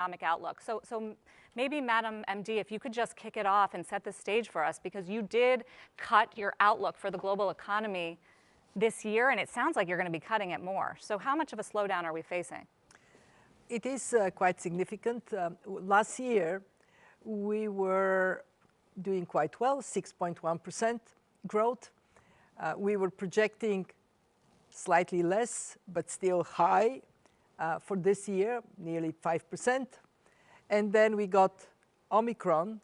economic outlook. So maybe, Madam MD, if you could just kick it off and set the stage for us, because you did cut your outlook for the global economy this year, and it sounds like you're going to be cutting it more. So how much of a slowdown are we facing? It is quite significant. Last year, we were doing quite well, 6.1% growth. We were projecting slightly less, but still high for this year, nearly 5%. And then we got Omicron,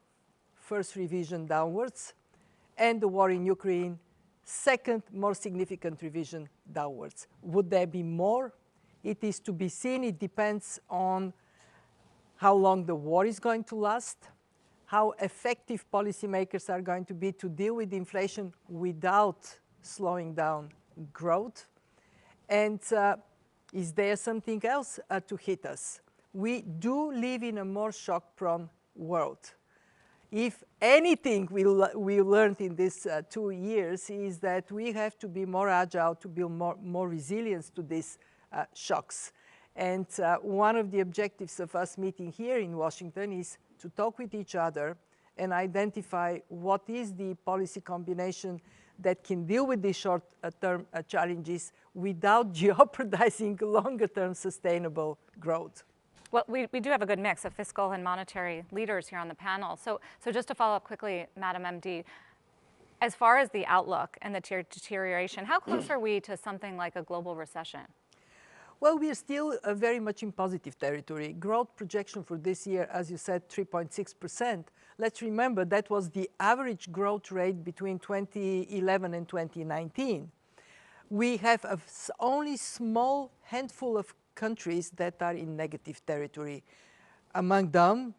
first revision downwards, and the war in Ukraine, second more significant revision downwards. Would there be more? It is to be seen. It depends on how long the war is going to last, how effective policymakers are going to be to deal with inflation without slowing down growth. And is there something else to hit us? We do live in a more shock-prone world. If anything we learned in these 2 years is that we have to be more agile, to build more resilience to these shocks. And one of the objectives of us meeting here in Washington is to talk with each other and identify what is the policy combination that can deal with these short-term challenges without jeopardizing longer-term sustainable growth. Well, we do have a good mix of fiscal and monetary leaders here on the panel. So just to follow up quickly, Madam MD, as far as the outlook and the deterioration, how close are we to something like a global recession? Well, we are still very much in positive territory. Growth projection for this year, as you said, 3.6%. Let's remember that was the average growth rate between 2011 and 2019. We have only small handful of countries that are in negative territory. Among them,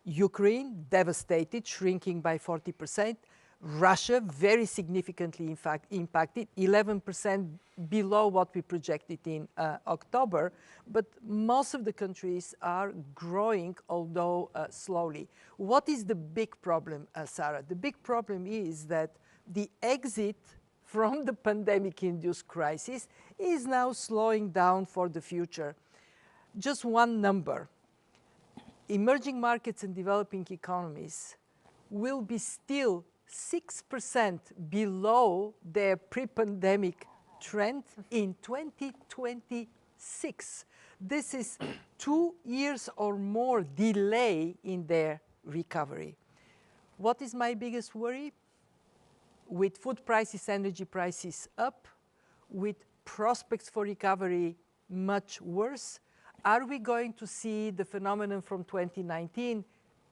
Ukraine, devastated, shrinking by 40%. Russia, very significantly, in fact, impacted, 11% below what we projected in October. But most of the countries are growing, although slowly. What is the big problem, Sarah? The big problem is that the exit from the pandemic-induced crisis is now slowing down for the future. Just one number. Emerging markets and developing economies will be still 6% below their pre-pandemic trend in 2026. This is 2 years or more delay in their recovery. What is my biggest worry? With food prices, energy prices up, with prospects for recovery much worse, are we going to see the phenomenon from 2019,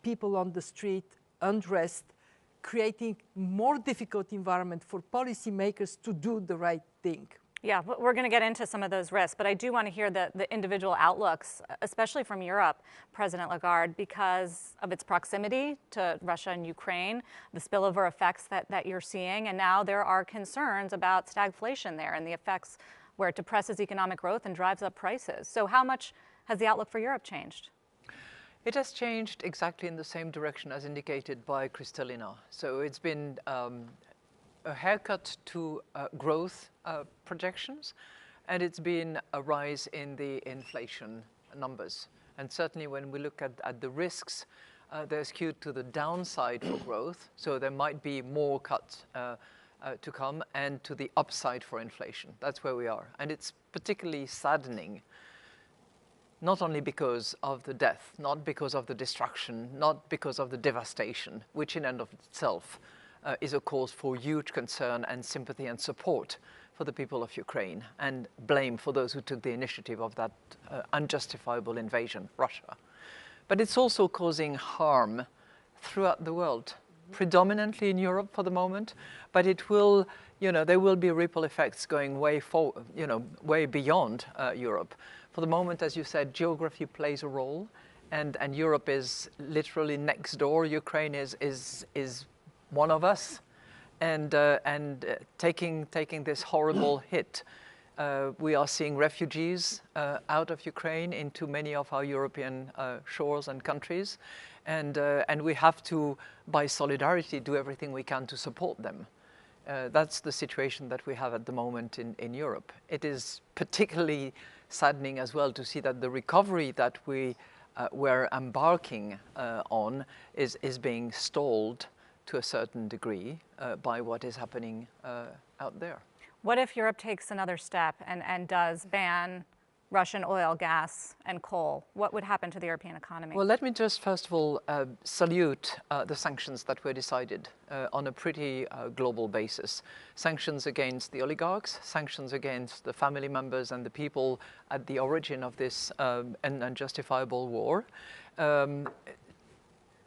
people on the street, unrest, creating more difficult environment for policymakers to do the right thing? Yeah, we're going to get into some of those risks, but I do want to hear the individual outlooks, especially from Europe, President Lagarde, because of its proximity to Russia and Ukraine, the spillover effects that you're seeing, and now there are concerns about stagflation there and the effects where it depresses economic growth and drives up prices. So how much has the outlook for Europe changed? It has changed exactly in the same direction as indicated by Kristalina. So it's been a haircut to growth projections, and it's been a rise in the inflation numbers. And certainly when we look at the risks, they're skewed to the downside for growth, so there might be more cuts to come, and to the upside for inflation. That's where we are. And it's particularly saddening, not only because of the death, not because of the destruction, not because of the devastation, which in and of itself is a cause for huge concern and sympathy and support for the people of Ukraine, and blame for those who took the initiative of that unjustifiable invasion, Russia. But it's also causing harm throughout the world, predominantly in Europe for the moment, but it will, there will be ripple effects going way beyond Europe. For the moment, as you said, geography plays a role, and Europe is literally next door. Ukraine is one of us, and taking this horrible hit. We are seeing refugees out of Ukraine into many of our European shores and countries, and we have to, by solidarity, do everything we can to support them. That's the situation that we have at the moment in Europe. It is particularly saddening as well to see that the recovery that we we're embarking on is being stalled to a certain degree by what is happening out there. What if Europe takes another step and does ban Russian oil, gas, and coal? What would happen to the European economy? Well, let me just first of all salute the sanctions that were decided on a pretty global basis. Sanctions against the oligarchs, sanctions against the family members and the people at the origin of this unjustifiable war.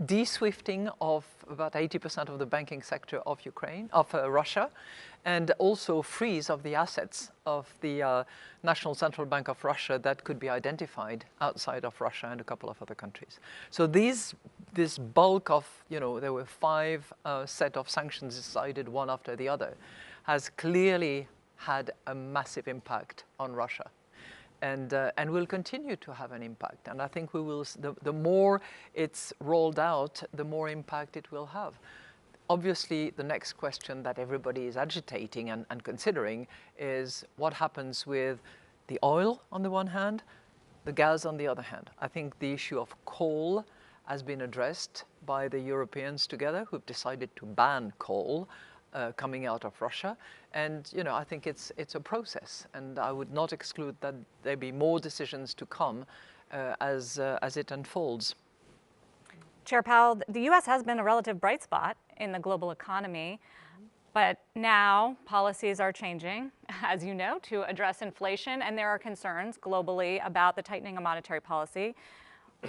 De-swifting of about 80% of the banking sector of Russia, and also freeze of the assets of the National Central Bank of Russia that could be identified outside of Russia and a couple of other countries. So this bulk of, there were 5 set of sanctions decided one after the other, has clearly had a massive impact on Russia. And will continue to have an impact. And I think we will, the more it's rolled out, the more impact it will have. Obviously, the next question that everybody is agitating and considering is what happens with the oil on the one hand, the gas on the other hand. I think the issue of coal has been addressed by the Europeans together, who've decided to ban coal coming out of Russia. And I think it's a process, and I would not exclude that there be more decisions to come as it unfolds. Chair Powell, the U.S. has been a relative bright spot in the global economy, but now policies are changing, as you know, to address inflation, and there are concerns globally about the tightening of monetary policy.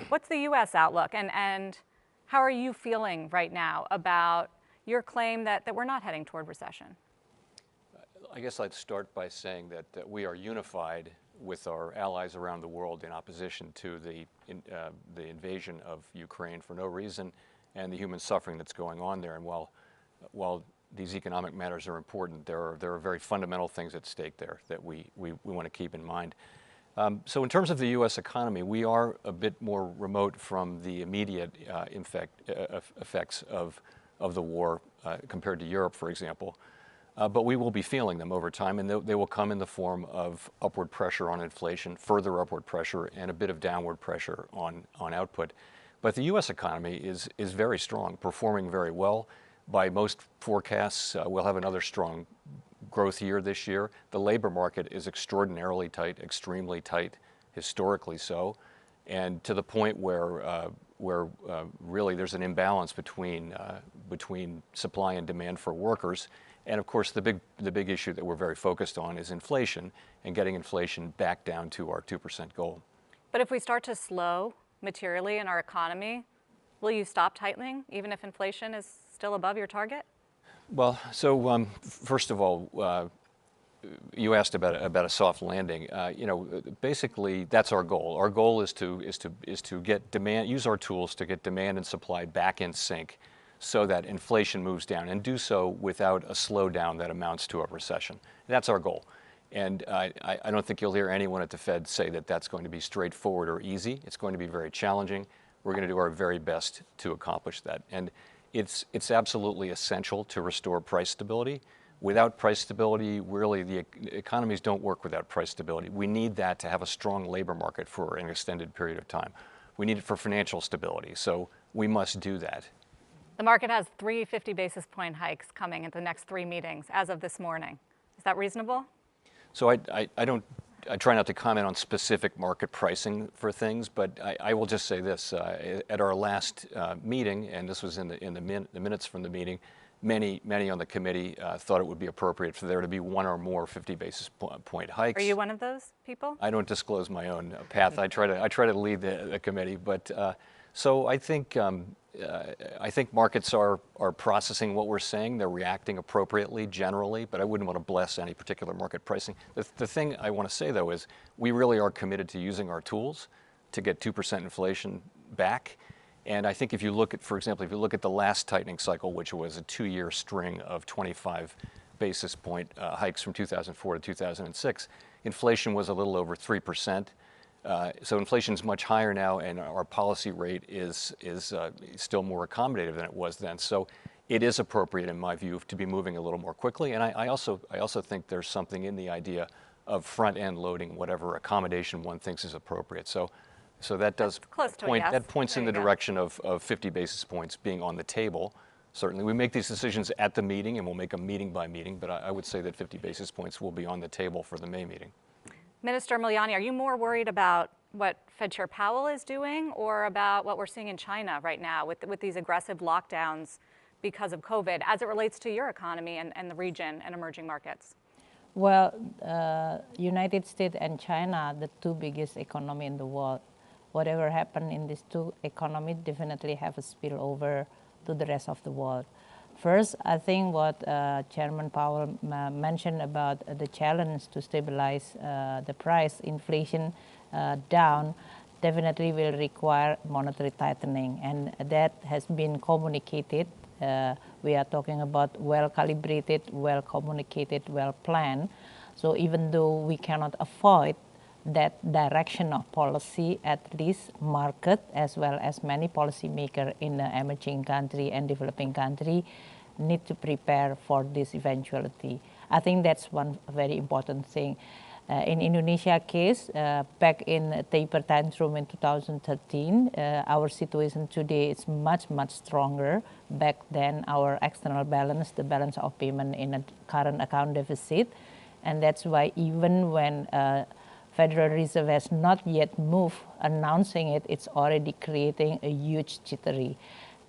What's the U.S. outlook, and how are you feeling right now about your claim that we're not heading toward recession? I guess I'd start by saying that we are unified with our allies around the world in opposition to the invasion of Ukraine for no reason and the human suffering that's going on there. And while these economic matters are important, there are very fundamental things at stake there that we want to keep in mind. So in terms of the U.S. economy, we are a bit more remote from the immediate effects of the war compared to Europe, for example. But we will be feeling them over time, and they will come in the form of upward pressure on inflation, further upward pressure, and a bit of downward pressure on output. But the U.S. economy is very strong, performing very well. By most forecasts, we'll have another strong growth year this year. The labor market is extraordinarily tight, extremely tight, historically so, and to the point where really there's an imbalance between supply and demand for workers. And of course, the big issue that we're very focused on is inflation and getting inflation back down to our 2% goal. But if we start to slow materially in our economy, will you stop tightening even if inflation is still above your target? Well, so first of all, you asked about a soft landing. Basically that's our goal. Our goal is to get demand, use our tools to get demand and supply back in sync, so that inflation moves down, and do so without a slowdown that amounts to a recession. That's our goal. And I don't think you'll hear anyone at the Fed say that that's going to be straightforward or easy. It's going to be very challenging. We're going to do our very best to accomplish that. And it's absolutely essential to restore price stability. Without price stability, really the economies don't work without price stability. We need that to have a strong labor market for an extended period of time. We need it for financial stability, so we must do that. The market has 3 50 basis point hikes coming at the next 3 meetings as of this morning. Is that reasonable? So I try not to comment on specific market pricing for things, but I will just say this. At our last meeting, and this was in the minutes from the meeting, many on the committee thought it would be appropriate for there to be 1 or more 50 basis point hikes. Are you one of those people? I don't disclose my own path. I try to lead the committee, but so I think markets are processing what we're saying. They're reacting appropriately generally, but I wouldn't want to bless any particular market pricing. The thing I want to say, though, is we really are committed to using our tools to get 2% inflation back. And I think if you look at, for example, if you look at the last tightening cycle, which was a 2-year string of 25 basis point hikes from 2004 to 2006, inflation was a little over 3%. So inflation is much higher now, and our policy rate is still more accommodative than it was then. So it is appropriate, in my view, to be moving a little more quickly. And I also think there's something in the idea of front-end loading whatever accommodation one thinks is appropriate. So So that does close to a point, yes. that points There in you the go. direction of 50 basis points being on the table. Certainly, we make these decisions at the meeting, and we'll make them meeting by meeting, but I would say that 50 basis points will be on the table for the May meeting. Minister Miliani, are you more worried about what Fed Chair Powell is doing or about what we're seeing in China right now with these aggressive lockdowns because of COVID as it relates to your economy and the region and emerging markets? Well, United States and China, the two biggest economy in the world. Whatever happened in these two economies definitely have a spillover to the rest of the world. First, I think what Chairman Powell mentioned about the challenge to stabilize the price inflation down definitely will require monetary tightening, and that has been communicated. We are talking about well-calibrated, well-communicated, well-planned. So even though we cannot avoid that direction of policy, at least market as well as many policymakers in the emerging country and developing country need to prepare for this eventuality. I think that's one very important thing. In Indonesia case, back in taper tantrum in 2013, our situation today is much, much stronger. Back then, our external balance, the balance of payment in a current account deficit. And that's why even when Federal Reserve has not yet moved announcing it, it's already creating a huge jittery.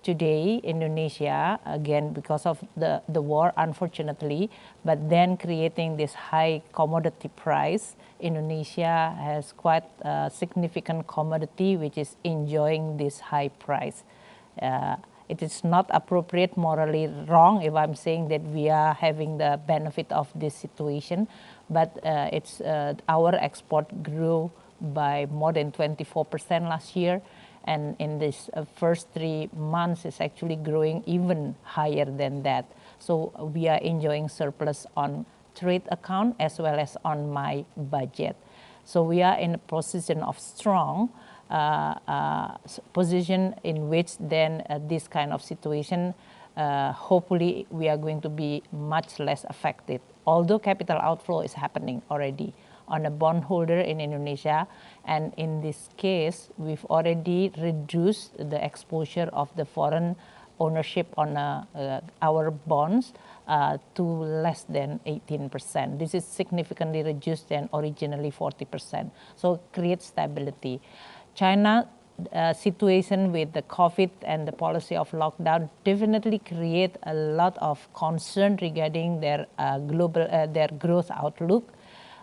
Today, Indonesia, again, because of the war, unfortunately, but then creating this high commodity price, Indonesia has quite a significant commodity which is enjoying this high price. It is not appropriate, morally wrong if I'm saying that we are having the benefit of this situation, but it's our export grew by more than 24% last year. And in this first 3 months, it's actually growing even higher than that. So we are enjoying surplus on trade account as well as on my budget. So we are in a position of strong position in which then this kind of situation, hopefully we are going to be much less affected. Although capital outflow is happening already on a bondholder in Indonesia, and in this case, we've already reduced the exposure of the foreign ownership on our bonds to less than 18%. This is significantly reduced than originally 40%. So create stability. China situation with the COVID and the policy of lockdown definitely create a lot of concern regarding their their growth outlook.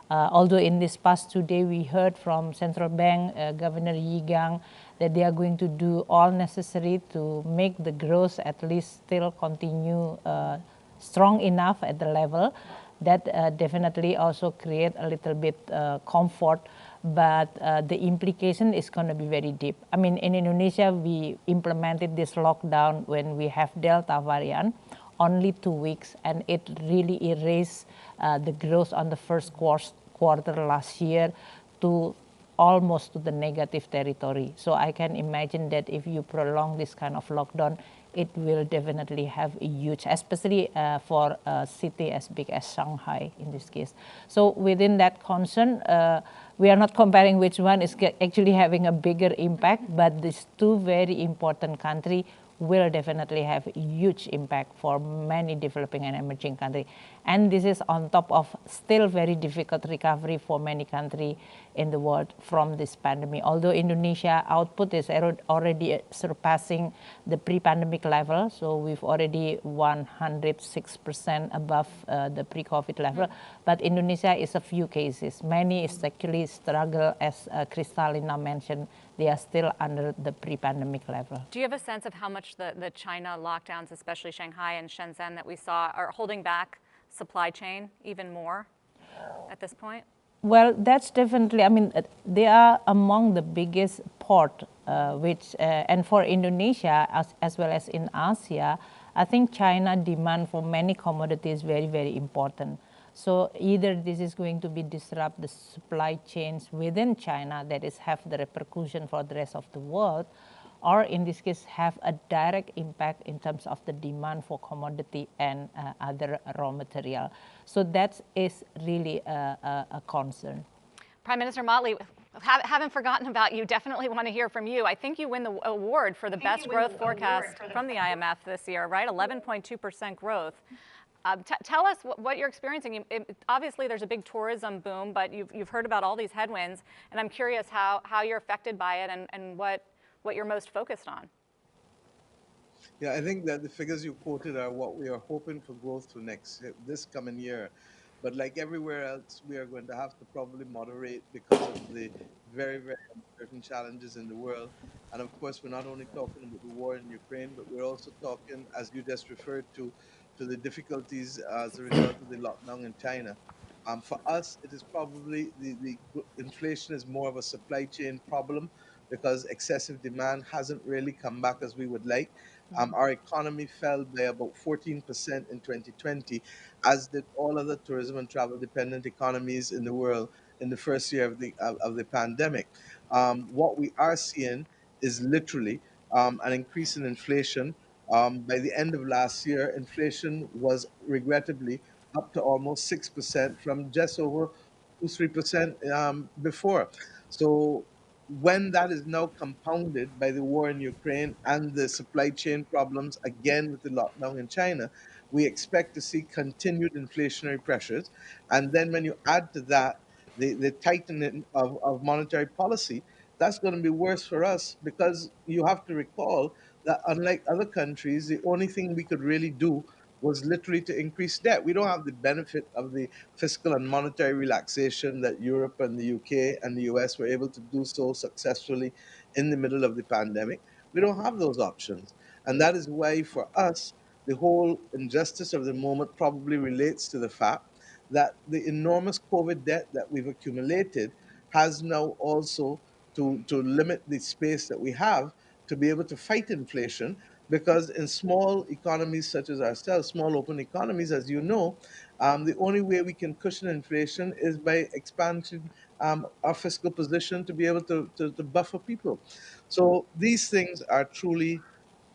Although in this past 2 days we heard from Central Bank Governor Yi Gang that they are going to do all necessary to make the growth at least still continue strong enough at the level. That definitely also create a little bit comfort, but the implication is going to be very deep. I mean, in Indonesia, we implemented this lockdown when we have Delta variant, only 2 weeks, and it really erased the growth on the first quarter last year to almost to the negative territory. So I can imagine that if you prolong this kind of lockdown, it will definitely have a huge, especially for a city as big as Shanghai in this case. So within that concern, we are not comparing which one is actually having a bigger impact, but these two very important countries will definitely have a huge impact for many developing and emerging countries. And this is on top of still very difficult recovery for many countries in the world from this pandemic. Although Indonesia output is already surpassing the pre-pandemic level, so we've already 106% above the pre-COVID level. But Indonesia is a few cases. Many is actually struggle, as Kristalina mentioned, they are still under the pre-pandemic level. Do you have a sense of how much the China lockdowns, especially Shanghai and Shenzhen that we saw, are holding back supply chain even more at this point? Well, that's definitely, I mean, they are among the biggest port, and for Indonesia, as well as in Asia, I think China demand for many commodities very, very important. So either this is going to be disrupt the supply chains within China, that is have the repercussion for the rest of the world, or in this case have a direct impact in terms of the demand for commodity and other raw material. So that is really a concern. Prime Minister Motley, Haven't forgotten about you. Definitely want to hear from you. I think you win the award for the best growth forecast from the IMF this year, right? 11.2% growth. Tell us what you're experiencing. Obviously, there's a big tourism boom, but you've heard about all these headwinds, and I'm curious how you're affected by it and what you're most focused on. Yeah, I think that the figures you quoted are what we are hoping for growth for this coming year. But like everywhere else, we are going to have to probably moderate because of the very, very uncertain challenges in the world. And of course, we're not only talking about the war in Ukraine, but we're also talking, as you just referred to the difficulties as a result of the lockdown in China. For us, it is probably the inflation is more of a supply chain problem because excessive demand hasn't really come back as we would like. Our economy fell by about 14% in 2020, as did all other tourism and travel dependent economies in the world in the first year of the pandemic. What we are seeing is literally an increase in inflation. By the end of last year, inflation was regrettably up to almost 6% from just over 2-3% before. So when that is now compounded by the war in Ukraine and the supply chain problems, again with the lockdown in China, we expect to see continued inflationary pressures. And then when you add to that the tightening of monetary policy, that's going to be worse for us because you have to recall that unlike other countries, the only thing we could really do was literally to increase debt. We don't have the benefit of the fiscal and monetary relaxation that Europe and the UK and the US were able to do so successfully in the middle of the pandemic. We don't have those options. And that is why, for us, the whole injustice of the moment probably relates to the fact that the enormous COVID debt that we've accumulated has now also to limit the space that we have to be able to fight inflation, because in small economies such as ourselves, small open economies, as you know, the only way we can cushion inflation is by expanding our fiscal position to be able to buffer people. So these things are truly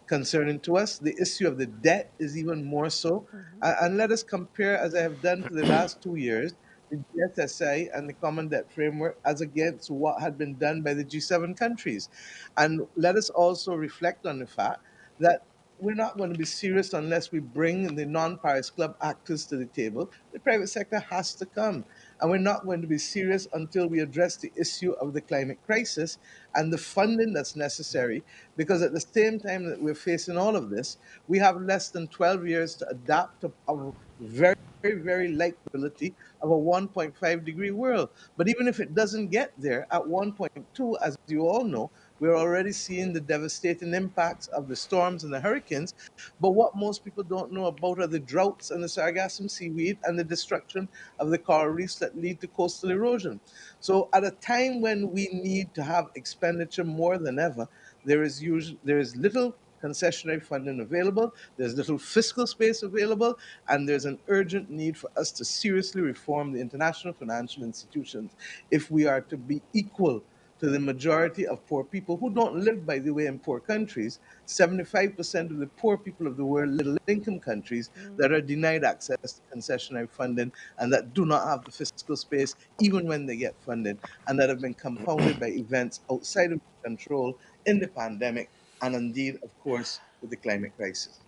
concerning to us. The issue of the debt is even more so. And let us compare, as I have done for the last 2 years, the GSSI and the Common Debt Framework as against what had been done by the G7 countries. And let us also reflect on the fact that we're not going to be serious unless we bring the non-Paris Club actors to the table. The private sector has to come. And we're not going to be serious until we address the issue of the climate crisis and the funding that's necessary, because at the same time that we're facing all of this, we have less than 12 years to adapt to a very, very likability of a 1.5-degree world. But even if it doesn't get there at 1.2, as you all know, we're already seeing the devastating impacts of the storms and the hurricanes. But what most people don't know about are the droughts and the sargassum seaweed and the destruction of the coral reefs that lead to coastal erosion. So at a time when we need to have expenditure more than ever, there is little concessionary funding available, there's little fiscal space available, and there's an urgent need for us to seriously reform the international financial institutions if we are to be equal to the majority of poor people who don't live, by the way, in poor countries. 75% of the poor people of the world live in middle-income countries that are denied access to concessionary funding and that do not have the fiscal space even when they get funded, and that have been compounded by events outside of control in the pandemic and indeed, of course, with the climate crisis.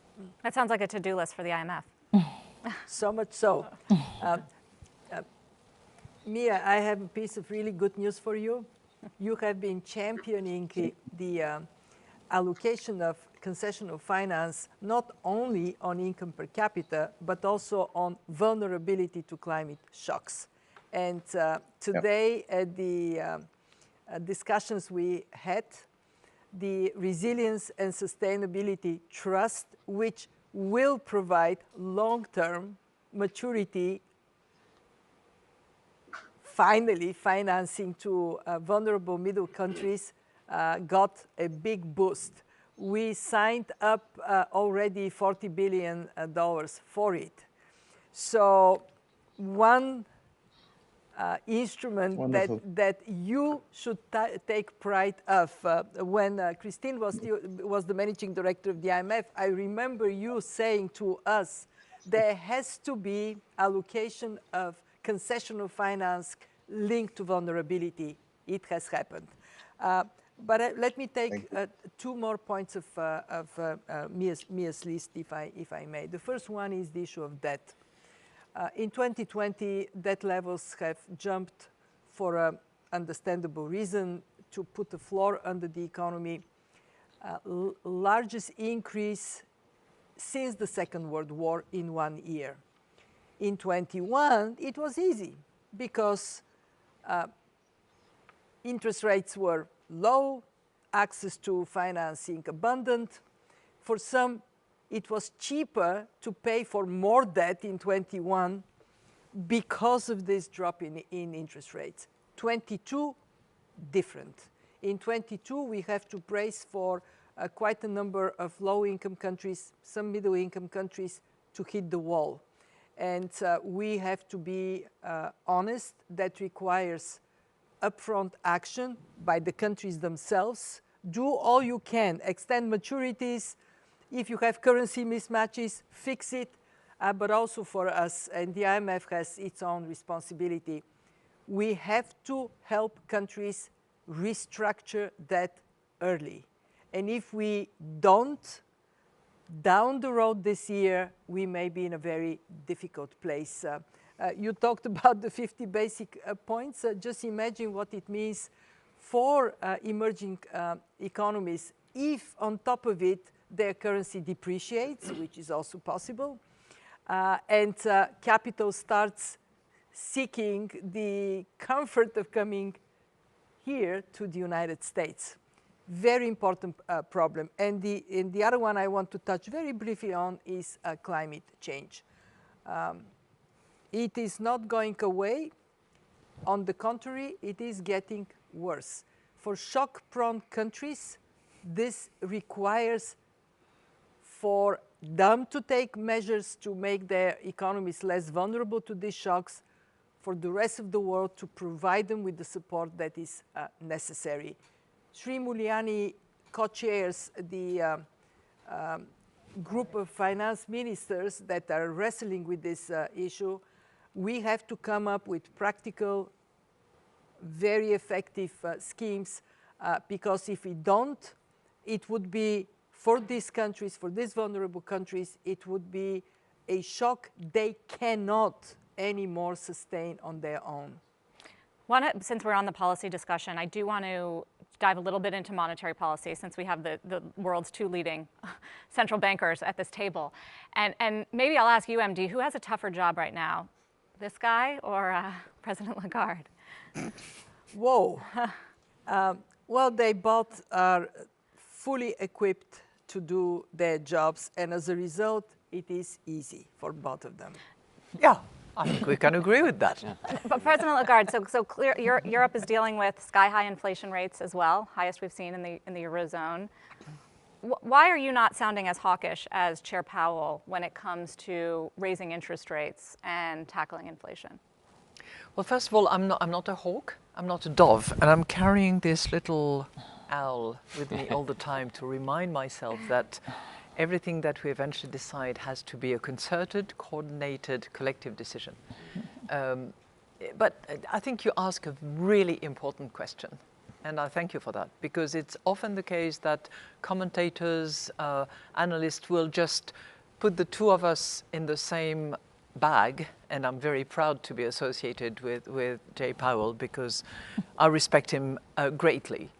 That sounds like a to-do list for the IMF. So much so. Mia, I have a piece of really good news for you. You have been championing the allocation of concessional finance not only on income per capita, but also on vulnerability to climate shocks. And today at the discussions we had, the Resilience and Sustainability Trust, which will provide long-term maturity, finally financing to vulnerable middle countries, got a big boost. We signed up already $40 billion for it. So one instrument that you should take pride of. When Christine was the managing director of the IMF, I remember you saying to us, there has to be allocation of concessional finance linked to vulnerability. it has happened. But let me take two more points of Mia's list, if I may. The first one is the issue of debt. In 2020, debt levels have jumped for an understandable reason, to put a floor under the economy. Largest increase since the Second World War in 1 year. In 21, it was easy because interest rates were low, access to financing abundant. For some, it was cheaper to pay for more debt in 21 because of this drop in interest rates. 22, different. In 22, we have to brace for quite a number of low-income countries, some middle-income countries, to hit the wall. And we have to be honest, that requires upfront action by the countries themselves. Do all you can, extend maturities. If you have currency mismatches, fix it. But also for us, and the IMF has its own responsibility, we have to help countries restructure that early. And if we don't, down the road this year, we may be in a very difficult place. You talked about the 50 basic points. Just imagine what it means for emerging economies if, on top of it, their currency depreciates, which is also possible, and capital starts seeking the comfort of coming here to the United States. Very important problem. And the other one I want to touch very briefly on is climate change. It is not going away. On the contrary, it is getting worse. For shock-prone countries, this requires for them to take measures to make their economies less vulnerable to these shocks, for the rest of the world to provide them with the support that is necessary. Sri Mulyani co-chairs the group of finance ministers that are wrestling with this issue. We have to come up with practical, very effective schemes, because if we don't, it would be, for these countries, for these vulnerable countries, it would be a shock they cannot anymore sustain on their own. Since we're on the policy discussion, I do want to dive a little bit into monetary policy, since we have the world's two leading central bankers at this table. And maybe I'll ask you, MD, who has a tougher job right now, this guy or President Lagarde? Whoa. Well, they both are fully equipped to do their jobs, and as a result, it is easy for both of them. Yeah, I think we can agree with that. But President Lagarde, so clear, Europe is dealing with sky-high inflation rates as well, highest we've seen in the Eurozone. Why are you not sounding as hawkish as Chair Powell when it comes to raising interest rates and tackling inflation? Well, first of all, I'm not a hawk, I'm not a dove, and I'm carrying this little owl with me all the time to remind myself that everything that we eventually decide has to be a concerted, coordinated, collective decision. But I think you ask a really important question, and I thank you for that, because it's often the case that commentators, analysts will just put the two of us in the same bag, and I'm very proud to be associated with Jay Powell because I respect him greatly.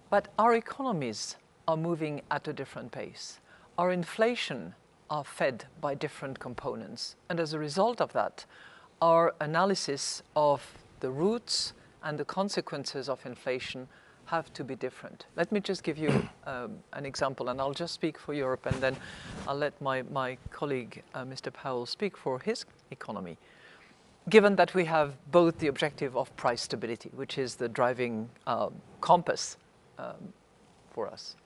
But our economies are moving at a different pace. Our inflation are fed by different components. And as a result of that, our analysis of the roots and the consequences of inflation have to be different. Let me just give you an example, and I'll just speak for Europe, and then I'll let my colleague, Mr. Powell, speak for his economy. Given that we have both the objective of price stability, which is the driving compass for us.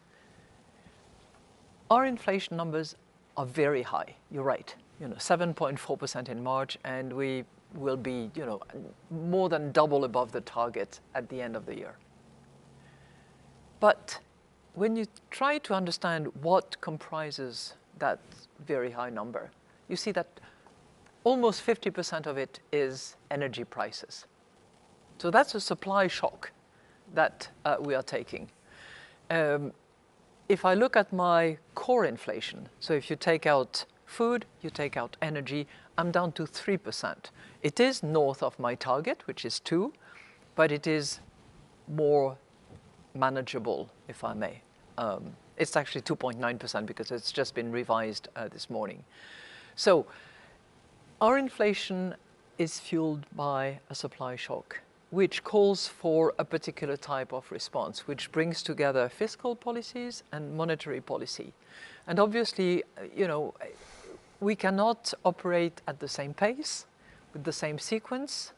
Our inflation numbers are very high. You're right. 7.4% in March, and we will be, more than double above the target at the end of the year. But when you try to understand what comprises that very high number, you see that almost 50% of it is energy prices. So that's a supply shock. that we are taking. If I look at my core inflation, so if you take out food, you take out energy, I'm down to 3%. It is north of my target, which is 2%, but it is more manageable, if I may. It's actually 2.9% because it's just been revised this morning. So our inflation is fueled by a supply shock, which calls for a particular type of response, which brings together fiscal policies and monetary policy. And obviously, you know, we cannot operate at the same pace, with the same sequence,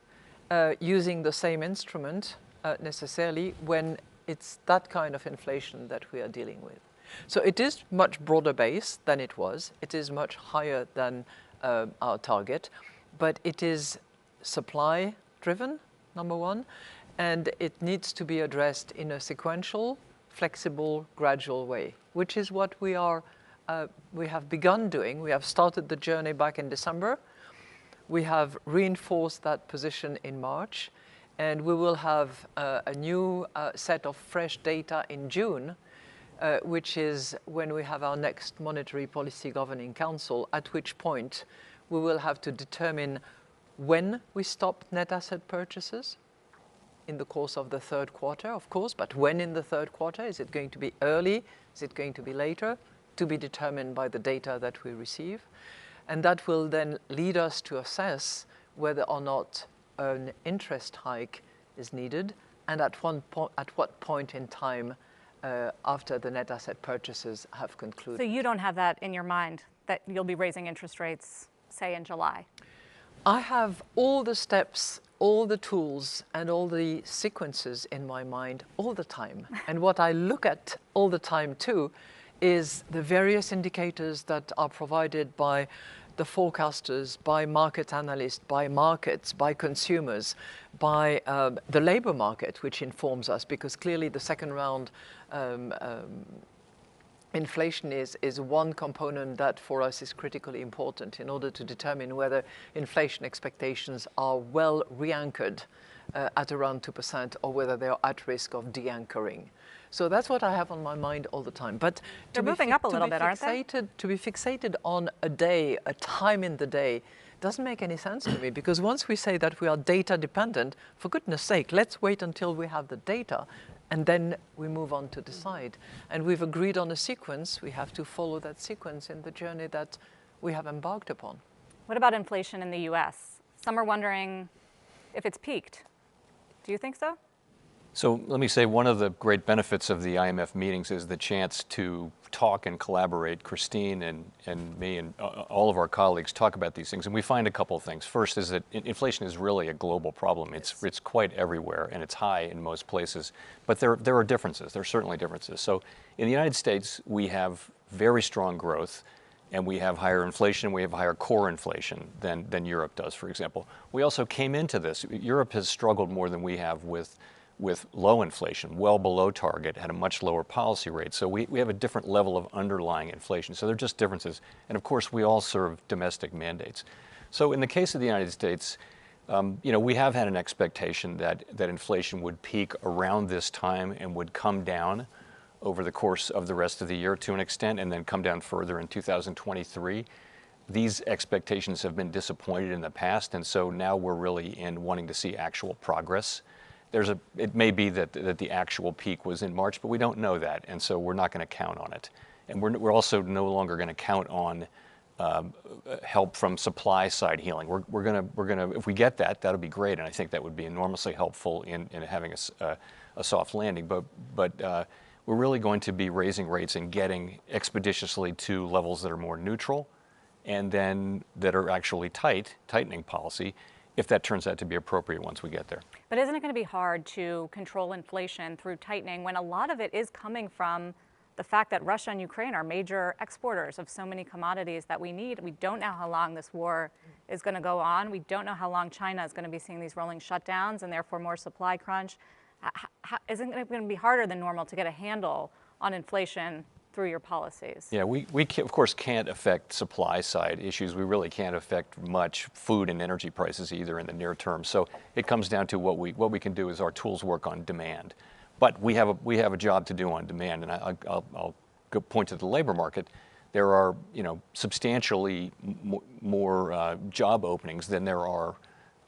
using the same instrument necessarily when it's that kind of inflation that we are dealing with. So it is much broader based than it was. It is much higher than our target, but it is supply driven, number one, and it needs to be addressed in a sequential, flexible, gradual way, which is what we have begun doing. We have started the journey back in December. We have reinforced that position in March, and we will have a new set of fresh data in June, which is when we have our next Monetary Policy Governing Council, at which point we will have to determine when we stop net asset purchases in the course of the third quarter, of course, but when in the third quarter? Is it going to be early? Is it going to be later? To be determined by the data that we receive. And that will then lead us to assess whether or not an interest hike is needed, and at what point in time after the net asset purchases have concluded. So you don't have that in your mind, that you'll be raising interest rates, say, in July? I have all the steps, all the tools, and all the sequences in my mind all the time. And what I look at all the time too is the various indicators that are provided by the forecasters, by market analysts, by markets, by consumers, by the labor market, which informs us, because clearly the second round inflation is one component that for us is critically important in order to determine whether inflation expectations are well re-anchored at around 2% or whether they are at risk of de-anchoring. So that's what I have on my mind all the time. But they're moving up a little bit, aren't they? To be fixated on a day, a time in the day, doesn't make any sense to me, because once we say that we are data dependent, for goodness sake, let's wait until we have the data and then we move on to decide. And we've agreed on a sequence. We have to follow that sequence in the journey that we have embarked upon. What about inflation in the US? Some are wondering if it's peaked. Do you think so? So let me say one of the great benefits of the IMF meetings is the chance to talk and collaborate. Christine and me and all of our colleagues talk about these things, and we find a couple of things. First is that inflation is really a global problem. It's quite everywhere, and it's high in most places. But there are differences. There are certainly differences. So in the United States, we have very strong growth, and we have higher inflation. We have higher core inflation than Europe does, for example. We also came into this. Europe has struggled more than we have with low inflation, well below target, had a much lower policy rate. So we have a different level of underlying inflation. So they're just differences. And of course, we all serve domestic mandates. So in the case of the United States, we have had an expectation that inflation would peak around this time and would come down over the course of the rest of the year to an extent, and then come down further in 2023. These expectations have been disappointed in the past, and so now we're really in wanting to see actual progress. It may be that the actual peak was in March, but we don't know that, and so we're not going to count on it. And we're also no longer going to count on help from supply side healing. We're gonna if we get that, that'll be great, and I think that would be enormously helpful in having a soft landing. But we're really going to be raising rates and getting expeditiously to levels that are more neutral, and then that are actually tightening policy, if that turns out to be appropriate once we get there. But isn't it going to be hard to control inflation through tightening when a lot of it is coming from the fact that Russia and Ukraine are major exporters of so many commodities that we need? We don't know how long this war is going to go on. We don't know how long China is going to be seeing these rolling shutdowns and therefore more supply crunch. Isn't it going to be harder than normal to get a handle on inflation through your policies? Yeah, we of course can't affect supply side issues. We really can't affect much food and energy prices either in the near term. So it comes down to what we can do is our tools work on demand. But we have a job to do on demand, and I'll go point to the labor market. There are substantially more job openings than there are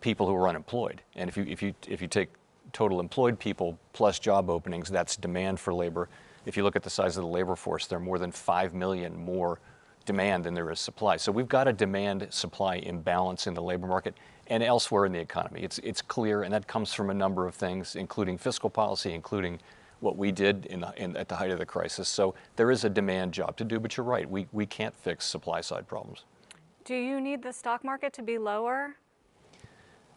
people who are unemployed. And if you take total employed people plus job openings, that's demand for labor. If you look at the size of the labor force, there are more than 5 million more demand than there is supply. So we've got a demand-supply imbalance in the labor market and elsewhere in the economy. It's clear, and that comes from a number of things, including fiscal policy, including what we did at the height of the crisis. So there is a demand job to do, but you're right, we can't fix supply-side problems. Do you need the stock market to be lower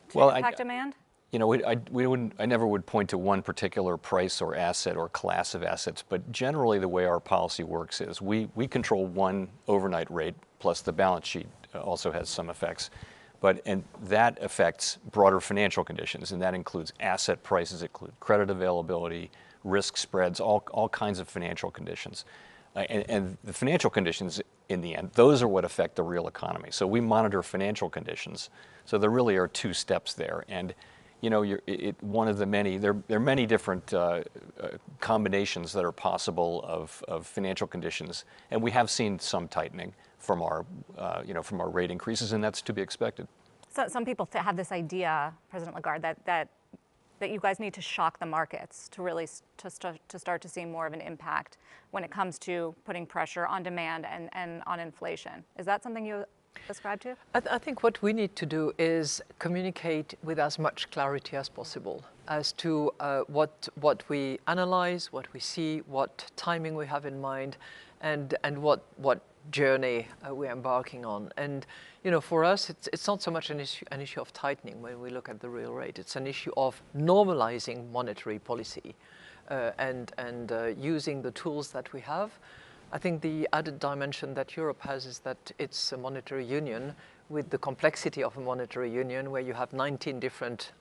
to Well, impact demand? I never would point to one particular price or asset or class of assets, but generally the way our policy works is we control one overnight rate, plus the balance sheet also has some effects. And that affects broader financial conditions, and that includes asset prices, include credit availability, risk spreads, all kinds of financial conditions. And the financial conditions, in the end, those are what affect the real economy. So we monitor financial conditions. So there really are two steps there. And one of the many, there are many different combinations that are possible of financial conditions, and we have seen some tightening from our rate increases, and that's to be expected. So some people have this idea, President Lagarde, that you guys need to shock the markets to really start to see more of an impact when it comes to putting pressure on demand and on inflation. Is that something you ascribe to? I think what we need to do is communicate with as much clarity as possible as to what we analyze, what we see, what timing we have in mind, and what journey we're embarking on. And for us, it's not so much an issue of tightening when we look at the real rate. It's an issue of normalizing monetary policy and using the tools that we have. I think the added dimension that Europe has is that it's a monetary union with the complexity of a monetary union where you have 19 different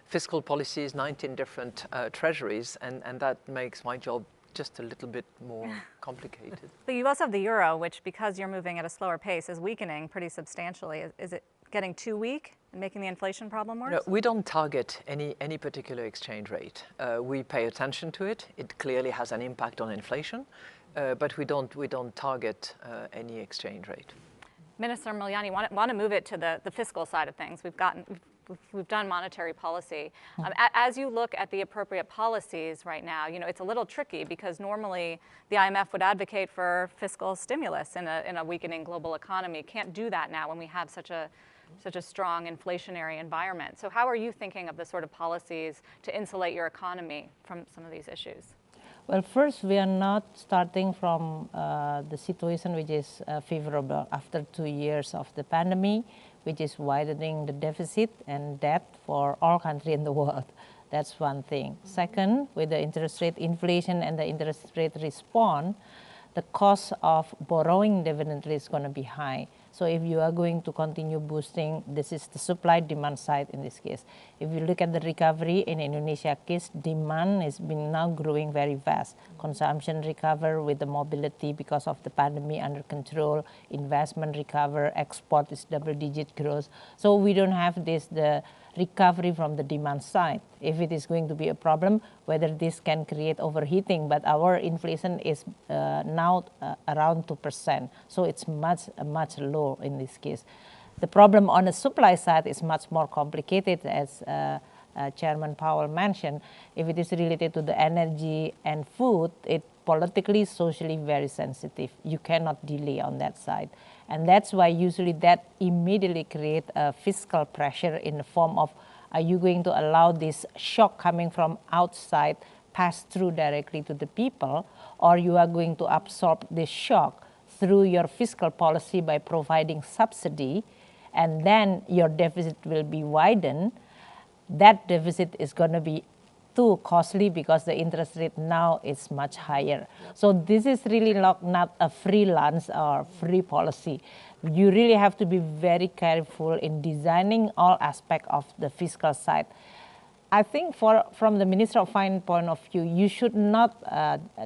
fiscal policies, 19 different treasuries, and that makes my job just a little bit more complicated. But you also have the euro, which, because you're moving at a slower pace, is weakening pretty substantially. Is it getting too weak and making the inflation problem worse? No, we don't target any particular exchange rate. We pay attention to it. It clearly has an impact on inflation. But we don't target any exchange rate. Minister Miliani, want to move it to the fiscal side of things. We've done monetary policy. As you look at the appropriate policies right now, it's a little tricky because normally the IMF would advocate for fiscal stimulus in a weakening global economy. Can't do that now when we have such a strong inflationary environment. So how are you thinking of the sort of policies to insulate your economy from some of these issues? Well, first, we are not starting from the situation which is favorable after 2 years of the pandemic, which is widening the deficit and debt for all countries in the world. That's one thing. Second, with the interest rate inflation and the interest rate response, the cost of borrowing definitely is going to be high. So if you are going to continue boosting, this is the supply-demand side in this case. If you look at the recovery in Indonesia case, demand has been now growing very fast. Consumption recover with the mobility because of the pandemic under control, investment recover, export is double-digit growth. So we don't have the recovery from the demand side. If it is going to be a problem, whether this can create overheating, but our inflation is now around 2%. So it's much lower in this case. The problem on the supply side is much more complicated, as Chairman Powell mentioned. If it is related to the energy and food, it politically, socially very sensitive. You cannot delay on that side. And that's why usually that immediately create a fiscal pressure in the form of, are you going to allow this shock coming from outside pass through directly to the people, or you are going to absorb this shock through your fiscal policy by providing subsidy, and then your deficit will be widened. That deficit is going to be too costly because the interest rate now is much higher. So this is really not a free lunch or free policy. You really have to be very careful in designing all aspects of the fiscal side. I think from the Minister of Finance point of view, you should not,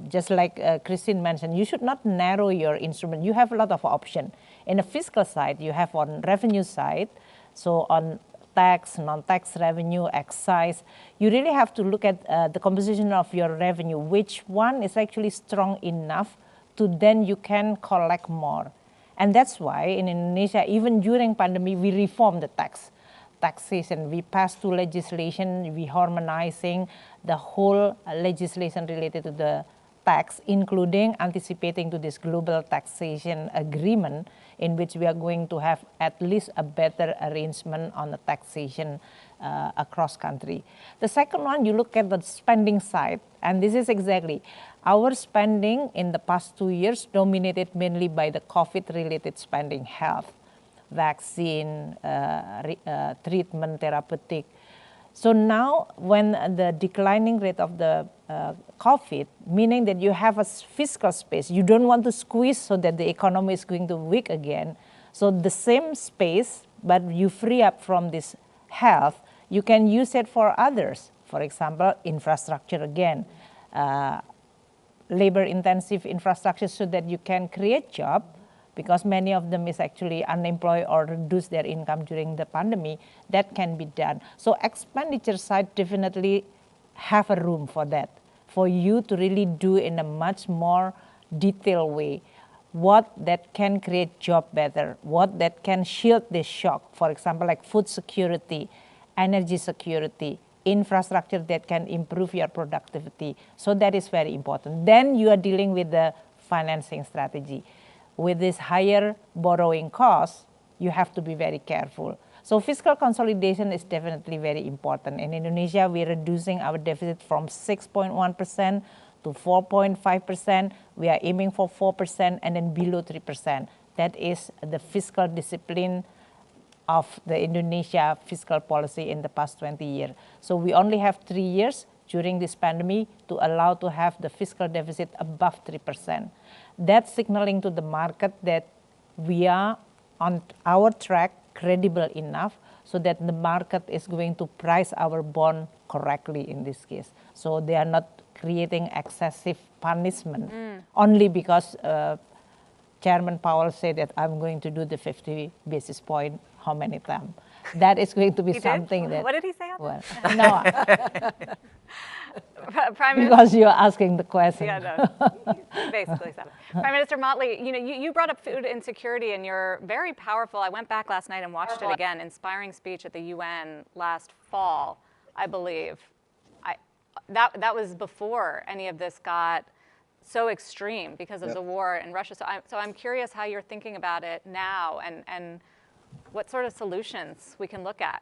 just like Christine mentioned, you should not narrow your instrument. You have a lot of options. In the fiscal side, you have on revenue side, so on tax, non-tax revenue, excise. You really have to look at the composition of your revenue, which one is actually strong enough to then you can collect more. And that's why in Indonesia, even during pandemic, we reformed the taxation. We passed two legislation, we harmonizing the whole legislation related to the tax, including anticipating to this global taxation agreement in which we are going to have at least a better arrangement on the taxation across country. The second one, you look at the spending side, and this is exactly our spending in the past 2 years dominated mainly by the COVID-related spending, health, vaccine, treatment, therapeutic. So now when the declining rate of the COVID, meaning that you have a fiscal space, you don't want to squeeze so that the economy is going to weak again. So the same space, but you free up from this health, you can use it for others. For example, infrastructure again, labor-intensive infrastructure so that you can create job, because many of them is actually unemployed or reduce their income during the pandemic, that can be done. So expenditure side definitely have a room for that, for you to really do in a much more detailed way what that can create job better, what that can shield this shock. For example, like food security, energy security, infrastructure that can improve your productivity. So that is very important. Then you are dealing with the financing strategy. With this higher borrowing costs, you have to be very careful. So fiscal consolidation is definitely very important. In Indonesia, we're reducing our deficit from 6.1% to 4.5%. We are aiming for 4% and then below 3%. That is the fiscal discipline of the Indonesia fiscal policy in the past 20 years. So we only have 3 years during this pandemic to allow to have the fiscal deficit above 3%. That's signaling to the market that we are on our track, credible enough, so that the market is going to price our bond correctly in this case. So they are not creating excessive punishment only because Chairman Powell said that I'm going to do the 50 basis point how many times. That is going to be something that... What did he say? Well, no. Prime Minister, because you're asking the question. yeah, no, basically said it. Prime Minister Motley, you brought up food insecurity in your very powerful, I went back last night and watched it again, inspiring speech at the UN last fall, I believe. That was before any of this got so extreme because of the war in Russia. So I'm curious how you're thinking about it now and what sort of solutions we can look at.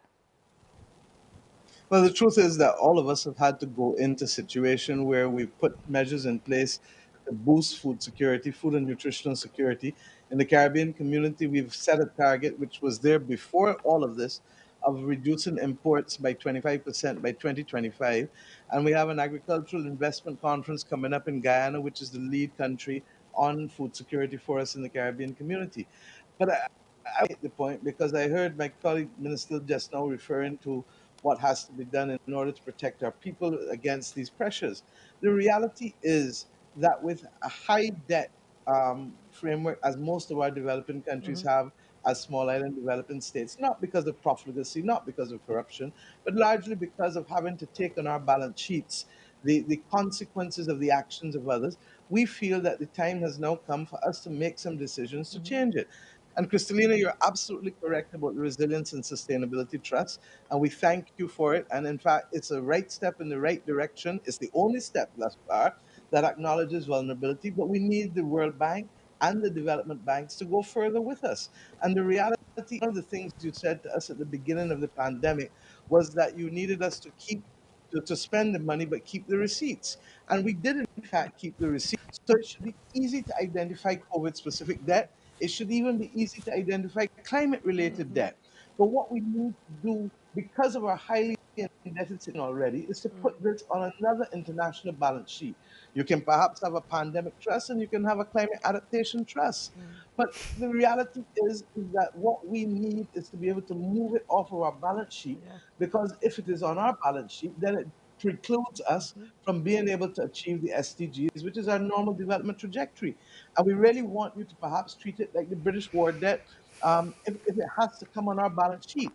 Well, the truth is that all of us have had to go into a situation where we've put measures in place to boost food security, food and nutritional security. In the Caribbean community, we've set a target, which was there before all of this, of reducing imports by 25% by 2025. And we have an agricultural investment conference coming up in Guyana, which is the lead country on food security for us in the Caribbean community. But I make the point because I heard my colleague Minister just now referring to what has to be done in order to protect our people against these pressures. The reality is that with a high debt framework, as most of our developing countries have, as small island developing states, not because of profligacy, not because of corruption, but largely because of having to take on our balance sheets the consequences of the actions of others, we feel that the time has now come for us to make some decisions to change it. And Kristalina, you're absolutely correct about the Resilience and Sustainability Trust, and we thank you for it. And in fact, it's a right step in the right direction. It's the only step thus far that acknowledges vulnerability, but we need the World Bank and the development banks to go further with us. And the reality, one of the things you said to us at the beginning of the pandemic was that you needed us to to spend the money, but keep the receipts. And we did, in fact, keep the receipts. So it should be easy to identify COVID-specific debt. It should even be easy to identify climate-related debt. But what we need to do, because of our highly indebted situation already, is to put this on another international balance sheet. You can perhaps have a pandemic trust and you can have a climate adaptation trust. But the reality is that what we need is to be able to move it off of our balance sheet, because if it is on our balance sheet, then it precludes us from being able to achieve the SDGs, which is our normal development trajectory. And we really want you to perhaps treat it like the British war debt, if it has to come on our balance sheet.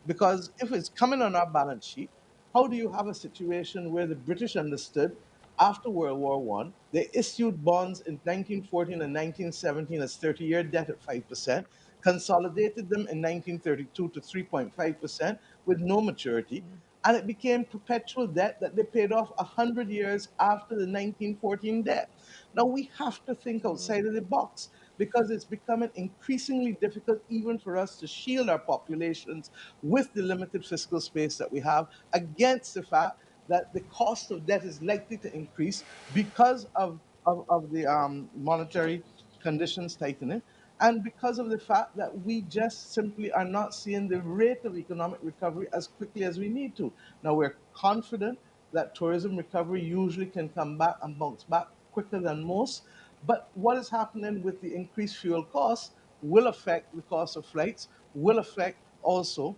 Because if it's coming on our balance sheet, how do you have a situation where the British understood after World War I, they issued bonds in 1914 and 1917 as 30-year debt at 5%, consolidated them in 1932 to 3.5% with no maturity, and it became perpetual debt that they paid off 100 years after the 1914 debt. Now we have to think outside of the box because it's becoming increasingly difficult even for us to shield our populations with the limited fiscal space that we have against the fact that the cost of debt is likely to increase because of the monetary conditions tightening and because of the fact that we just simply are not seeing the rate of economic recovery as quickly as we need to. Now, we're confident that tourism recovery usually can come back and bounce back quicker than most, but what is happening with the increased fuel costs will affect the cost of flights, will affect also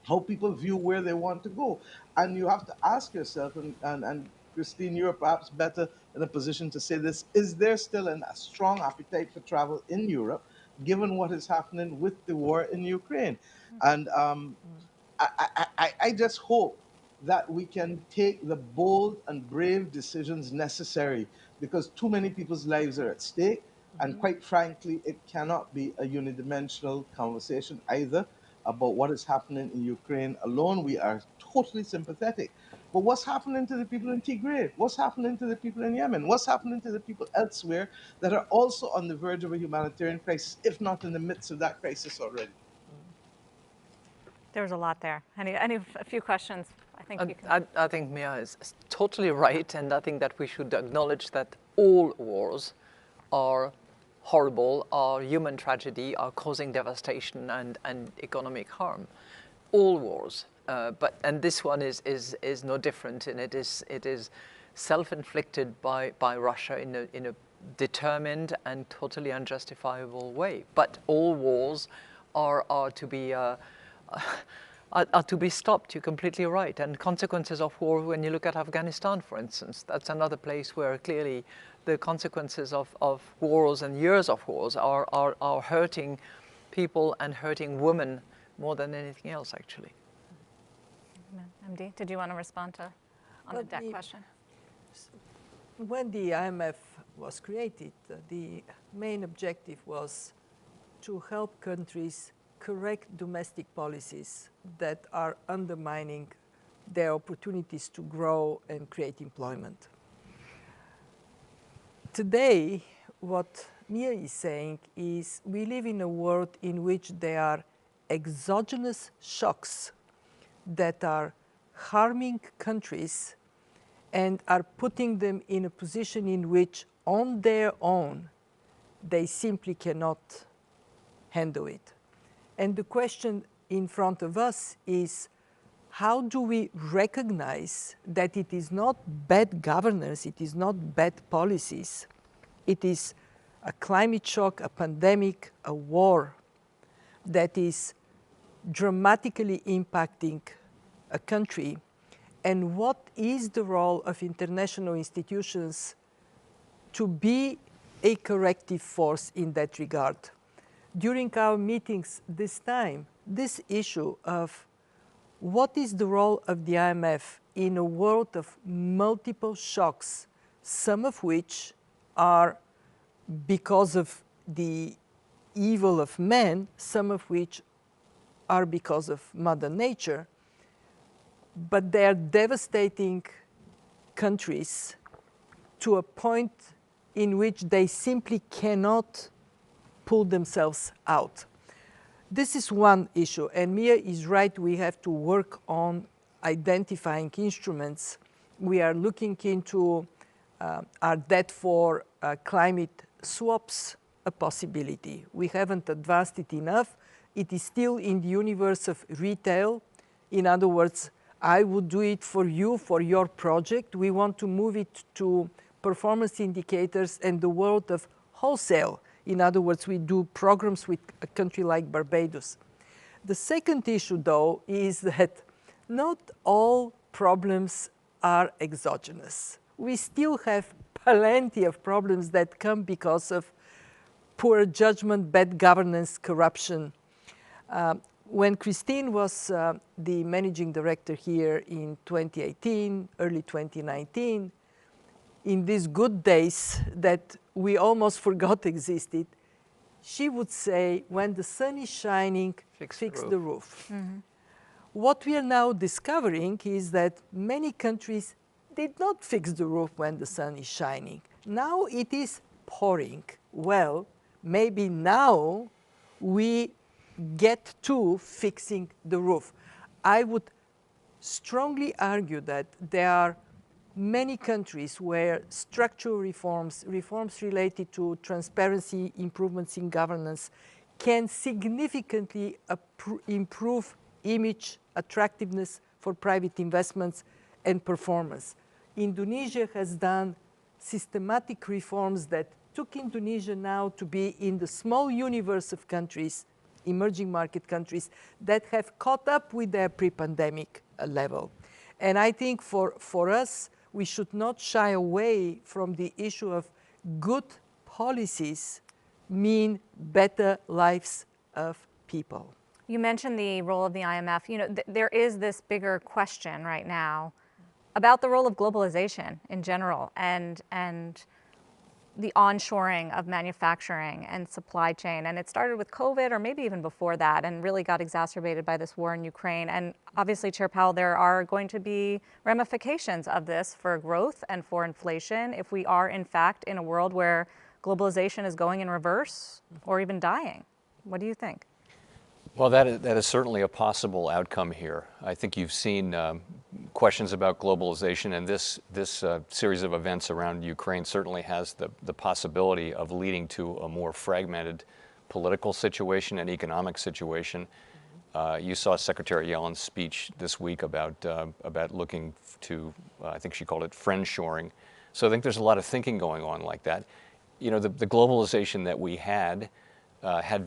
how people view where they want to go. And you have to ask yourself, and Christine, you're perhaps better in a position to say this, is there still a strong appetite for travel in Europe, given what is happening with the war in Ukraine? And I just hope that we can take the bold and brave decisions necessary because too many people's lives are at stake. And quite frankly, it cannot be a unidimensional conversation either about what is happening in Ukraine alone. We are totally sympathetic. But what's happening to the people in Tigray? What's happening to the people in Yemen? What's happening to the people elsewhere that are also on the verge of a humanitarian crisis, if not in the midst of that crisis already? There's a lot there. A few questions. I think you can. I think Mia is totally right, and I think that we should acknowledge that all wars are horrible, are human tragedy, are causing devastation and economic harm. All wars, and this one is no different, and it is self-inflicted by Russia in a determined and totally unjustifiable way. But all wars are to be are to be stopped. You're completely right. And consequences of war, when you look at Afghanistan, for instance, that's another place where clearly the consequences of wars and years of wars are hurting people and hurting women more than anything else, actually. MD, did you want to respond on the debt question? When the IMF was created, the main objective was to help countries correct domestic policies that are undermining their opportunities to grow and create employment. Today, what Mia is saying is we live in a world in which there are exogenous shocks that are harming countries and are putting them in a position in which on their own they simply cannot handle it. And the question in front of us is, how do we recognize that it is not bad governance, it is not bad policies, it is a climate shock, a pandemic, a war that is dramatically impacting a country, and what is the role of international institutions to be a corrective force in that regard? During our meetings this time, this issue of what is the role of the IMF in a world of multiple shocks, some of which are because of the evil of man, some of which are because of Mother Nature, but they are devastating countries to a point in which they simply cannot pull themselves out. This is one issue, and Mia is right, we have to work on identifying instruments. We are looking into are debt for climate swaps a possibility? We haven't advanced it enough. It is still in the universe of retail. In other words, I would do it for you, for your project. We want to move it to performance indicators and the world of wholesale. In other words, we do programs with a country like Barbados. The second issue, though, is that not all problems are exogenous. We still have plenty of problems that come because of poor judgment, bad governance, corruption. When Christine was the managing director here in 2018, early 2019, in these good days that we almost forgot existed, she would say, when the sun is shining, fix the roof. Mm-hmm. What we are now discovering is that many countries did not fix the roof when the sun is shining. Now it is pouring. Well, maybe now we get to fixing the roof. I would strongly argue that there are many countries where structural reforms related to transparency, improvements in governance, can significantly improve image, attractiveness for private investments and performance. Indonesia has done systematic reforms that took Indonesia now to be in the small universe of countries, emerging market countries, that have caught up with their pre-pandemic level. And I think for us, we should not shy away from the issue of good policies mean better lives of people. You mentioned the role of the IMF. You know, there is this bigger question right now about the role of globalization in general and the onshoring of manufacturing and supply chain. And it started with COVID, or maybe even before that, and really got exacerbated by this war in Ukraine. And obviously, Chair Powell, there are going to be ramifications of this for growth and for inflation if we are, in fact, in a world where globalization is going in reverse or even dying. What do you think? Well, that is certainly a possible outcome here. I think you've seen questions about globalization, and this series of events around Ukraine certainly has the possibility of leading to a more fragmented political situation and economic situation. You saw Secretary Yellen's speech this week about looking to, I think she called it friendshoring. So I think there's a lot of thinking going on like that. You know, the globalization that we had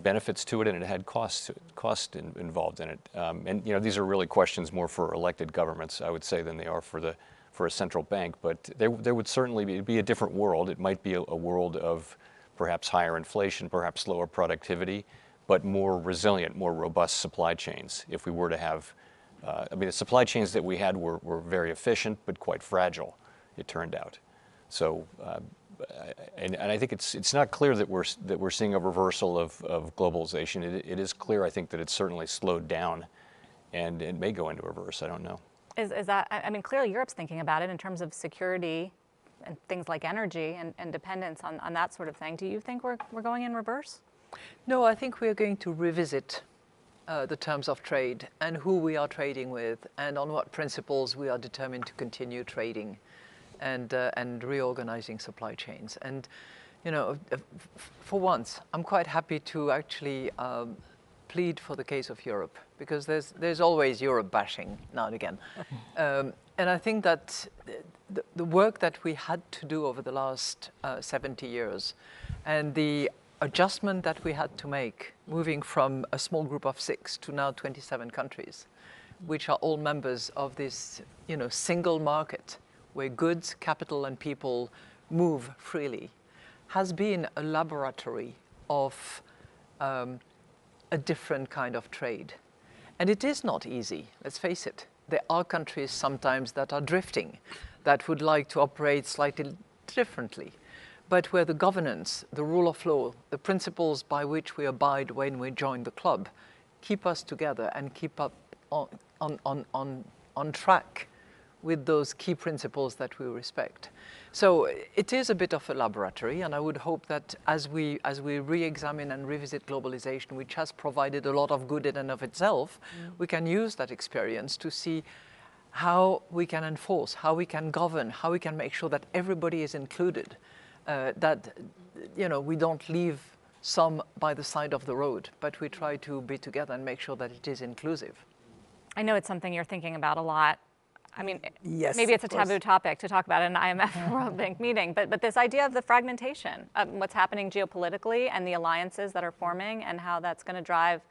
benefits to it, and it had cost involved in it. And you know, these are really questions more for elected governments, I would say, than they are for a central bank. But there would certainly be a different world. It might be a world of perhaps higher inflation, perhaps lower productivity, but more resilient, more robust supply chains. If we were to have, I mean, the supply chains that we had were very efficient, but quite fragile, it turned out. So. And I think it's not clear that we're seeing a reversal of globalization. It is clear, I think, that it's certainly slowed down, and it may go into reverse. I don't know. Is that? I mean, clearly Europe's thinking about it in terms of security and things like energy and dependence on that sort of thing. Do you think we're going in reverse? No, I think we are going to revisit the terms of trade and who we are trading with, and on what principles we are determined to continue trading. And reorganizing supply chains. And, you know, for once, I'm quite happy to actually plead for the case of Europe, because there's always Europe bashing now and again. And I think that the work that we had to do over the last 70 years and the adjustment that we had to make, moving from a small group of 6 to now 27 countries, which are all members of this, you know, single market, where goods, capital, and people move freely, has been a laboratory of a different kind of trade. And it is not easy, let's face it. There are countries sometimes that are drifting, that would like to operate slightly differently, but where the governance, the rule of law, the principles by which we abide when we join the club, keep us together and keep up on track with those key principles that we respect. So it is a bit of a laboratory, and I would hope that as we re-examine and revisit globalization, which has provided a lot of good in and of itself, we can use that experience to see how we can enforce, how we can govern, how we can make sure that everybody is included, that, you know, we don't leave some by the side of the road, but we try to be together and make sure that it is inclusive. I know it's something you're thinking about a lot. I mean, yes, maybe it's a taboo topic to talk about at an IMF World Bank meeting, but this idea of the fragmentation, of what's happening geopolitically and the alliances that are forming and how that's going to drive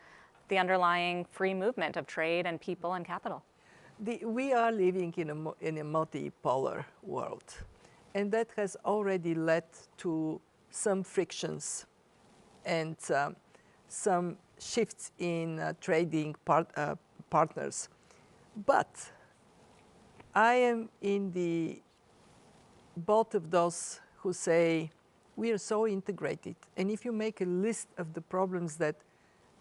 the underlying free movement of trade and people and capital. We are living in a multipolar world, and that has already led to some frictions. And some shifts in trading partners. But I am in the both of those who say we are so integrated. And if you make a list of the problems that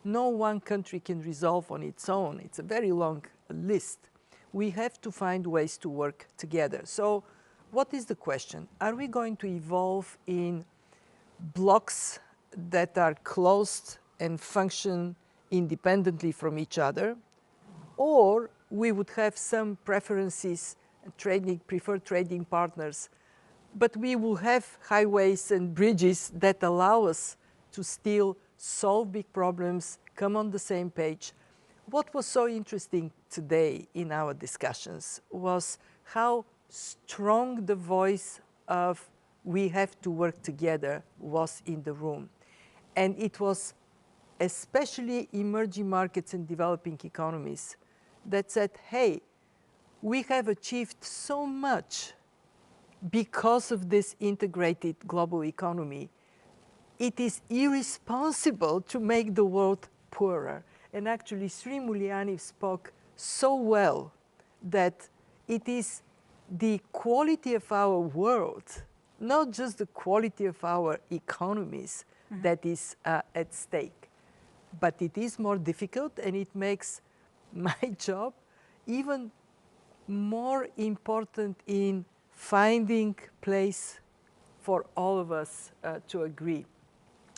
no one country can resolve on its own, it's a very long list, we have to find ways to work together. So what is the question? Are we going to evolve in blocks that are closed and function independently from each other? Or we would have some preferences, preferred trading partners, but we will have highways and bridges that allow us to still solve big problems, come on the same page. What was so interesting today in our discussions was how strong the voice of we have to work together was in the room. And it was especially emerging markets and developing economies that said, hey, we have achieved so much because of this integrated global economy. It is irresponsible to make the world poorer. And actually, Sri Mulyani spoke so well that it is the quality of our world, not just the quality of our economies, that is at stake. But it is more difficult, and it makes my job even more important in finding place for all of us to agree.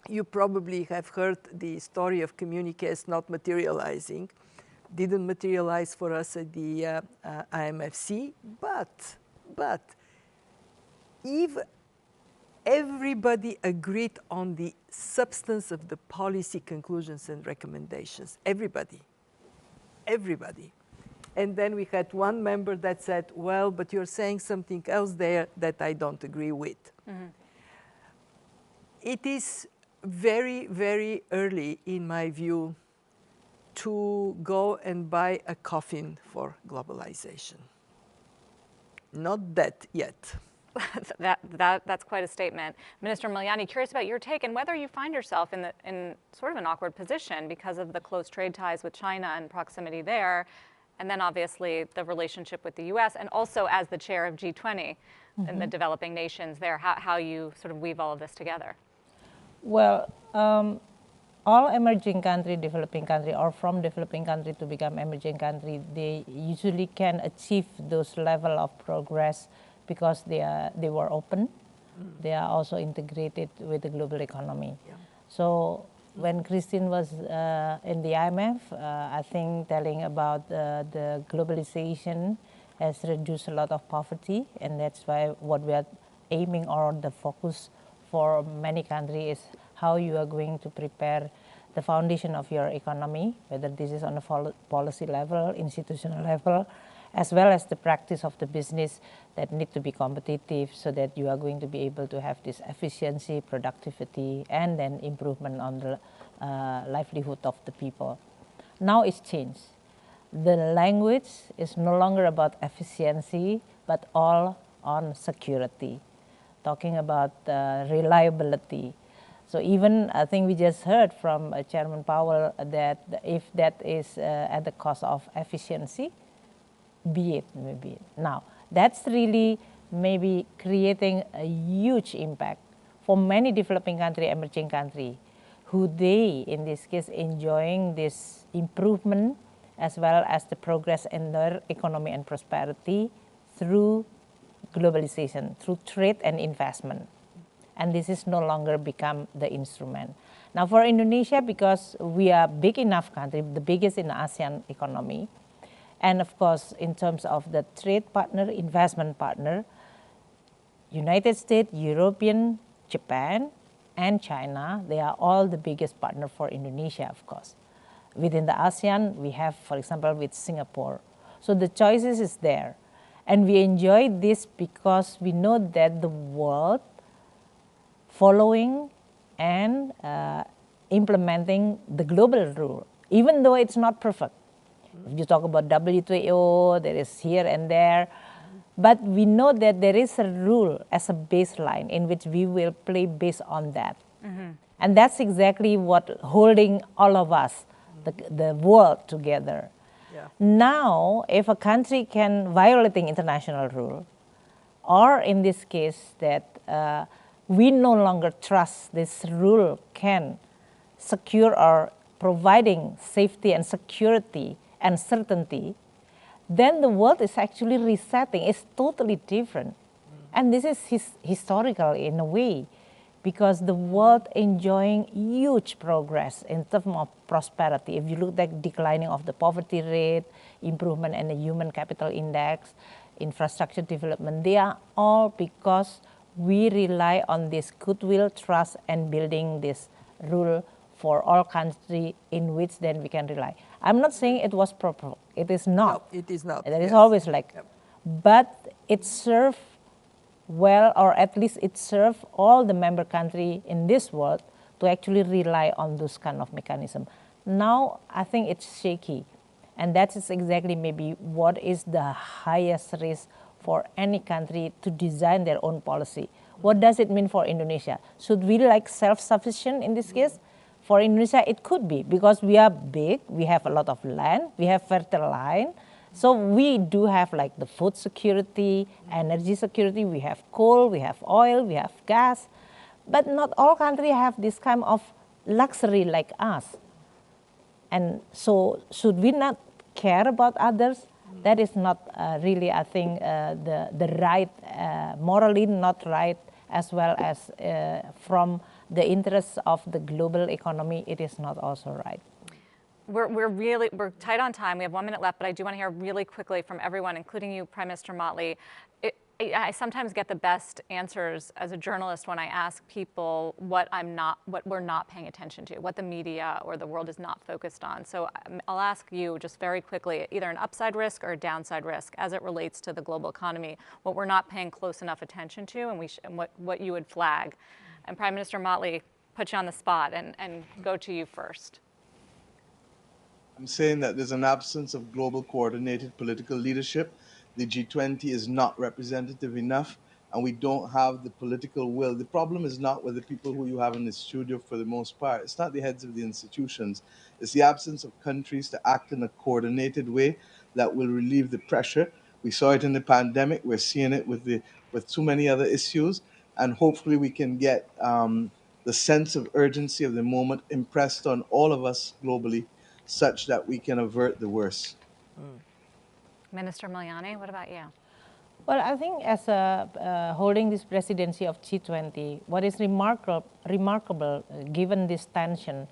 You probably have heard the story of communiques not materializing. Didn't materialize for us at the IMFC, but if everybody agreed on the substance of the policy conclusions and recommendations, everybody. And then we had one member that said, well, but you're saying something else there that I don't agree with. It is very, very early, in my view, to go and buy a coffin for globalization. Not that yet. That's quite a statement. Minister Mulyani, curious about your take and whether you find yourself in sort of an awkward position because of the close trade ties with China and proximity there, and then obviously the relationship with the US, and also as the chair of G20 in the developing nations there, how you sort of weave all of this together. Well, all emerging country, developing country, or from developing country to become emerging country, they usually can achieve those level of progress because they were open. They are also integrated with the global economy. Yeah. So when Christine was in the IMF, I think telling about the globalization has reduced a lot of poverty, and that's why what we are aiming or the focus for many countries is how you are going to prepare the foundation of your economy, whether this is on a policy level, institutional level, as well as the practice of the business that need to be competitive so that you are going to be able to have this efficiency, productivity, and then improvement on the livelihood of the people. Now it's changed. The language is no longer about efficiency, but all on security, talking about reliability. So even I think we just heard from Chairman Powell that if that is at the cost of efficiency, be it, maybe. Now, that's really maybe creating a huge impact for many developing country, emerging country, who they, in this case, enjoying this improvement as well as the progress in their economy and prosperity through globalization, through trade and investment. And this is no longer become the instrument. Now for Indonesia, because we are big enough country, the biggest in the ASEAN economy, and of course in terms of the trade partner, investment partner, United States, European, Japan, and China, they are all the biggest partner for Indonesia, of course. Within the ASEAN, we have, for example, with Singapore. So the choices is there. And we enjoy this because we know that the world following and implementing the global rule, even though it's not perfect. If you talk about WTO, there is here and there, but we know that there is a rule as a baseline in which we will play based on that. And that's exactly what holding all of us, the world together. Yeah. Now, if a country can violating international rule, or in this case that we no longer trust this rule can secure or providing safety and security and certainty, then the world is actually resetting. It's totally different. And this is historical in a way, because the world enjoying huge progress in terms of prosperity. If you look at declining of the poverty rate, improvement in the human capital index, infrastructure development, they are all because we rely on this goodwill, trust, and building this rule for all countries in which then we can rely. I'm not saying it was proper. It is not. No, it is not. There is Yes. always like, Yep. but it served well, or at least it served all the member countries in this world to actually rely on those kind of mechanism. Now, I think it's shaky. And that is exactly maybe what is the highest risk for any country to design their own policy. What does it mean for Indonesia? Should we like self-sufficient in this case? For Indonesia, it could be, because we are big, we have a lot of land, we have fertile land. So we do have like the food security, energy security, we have coal, we have oil, we have gas. But not all countries have this kind of luxury like us. And so should we not care about others? That is not really, I think, the right, morally not right, as well as from the interests of the global economy, it is not also right. We're tight on time. We have 1 minute left, but I do want to hear really quickly from everyone, including you, Prime Minister Motley. I sometimes get the best answers as a journalist when I ask people what we're not paying attention to, what the media or the world is not focused on. So I'll ask you just very quickly, either an upside risk or a downside risk as it relates to the global economy, what we're not paying close enough attention to, and what you would flag. And Prime Minister Motley, put you on the spot and go to you first. I'm saying that there's an absence of global coordinated political leadership. The G20 is not representative enough, and we don't have the political will. The problem is not with the people who you have in the studio for the most part. It's not the heads of the institutions. It's the absence of countries to act in a coordinated way that will relieve the pressure. We saw it in the pandemic. We're seeing it with too many other issues, and hopefully we can get the sense of urgency of the moment impressed on all of us globally, such that we can avert the worst. Minister Miliani, what about you? Well, I think as holding this presidency of G20, what is remarkable given this tension,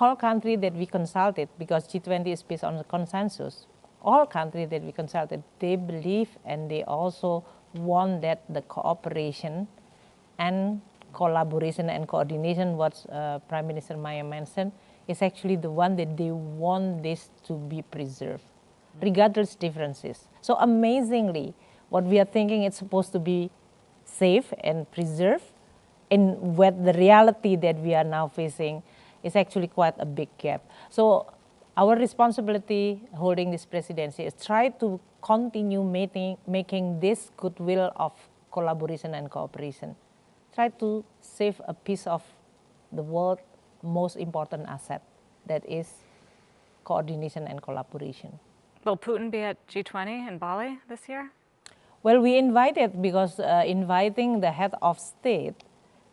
all countries that we consulted, because G20 is based on the consensus, all countries that we consulted, they believe and they also want that the cooperation and collaboration and coordination, what Prime Minister Maya mentioned, is actually the one that they want this to be preserved, regardless differences. So amazingly, what we are thinking it's supposed to be safe and preserved, and with the reality that we are now facing is actually quite a big gap. So our responsibility holding this presidency is try to continue making this goodwill of collaboration and cooperation. Try to save a piece of the world's most important asset, that is coordination and collaboration. Will Putin be at G20 in Bali this year? Well, we invited, because inviting the head of state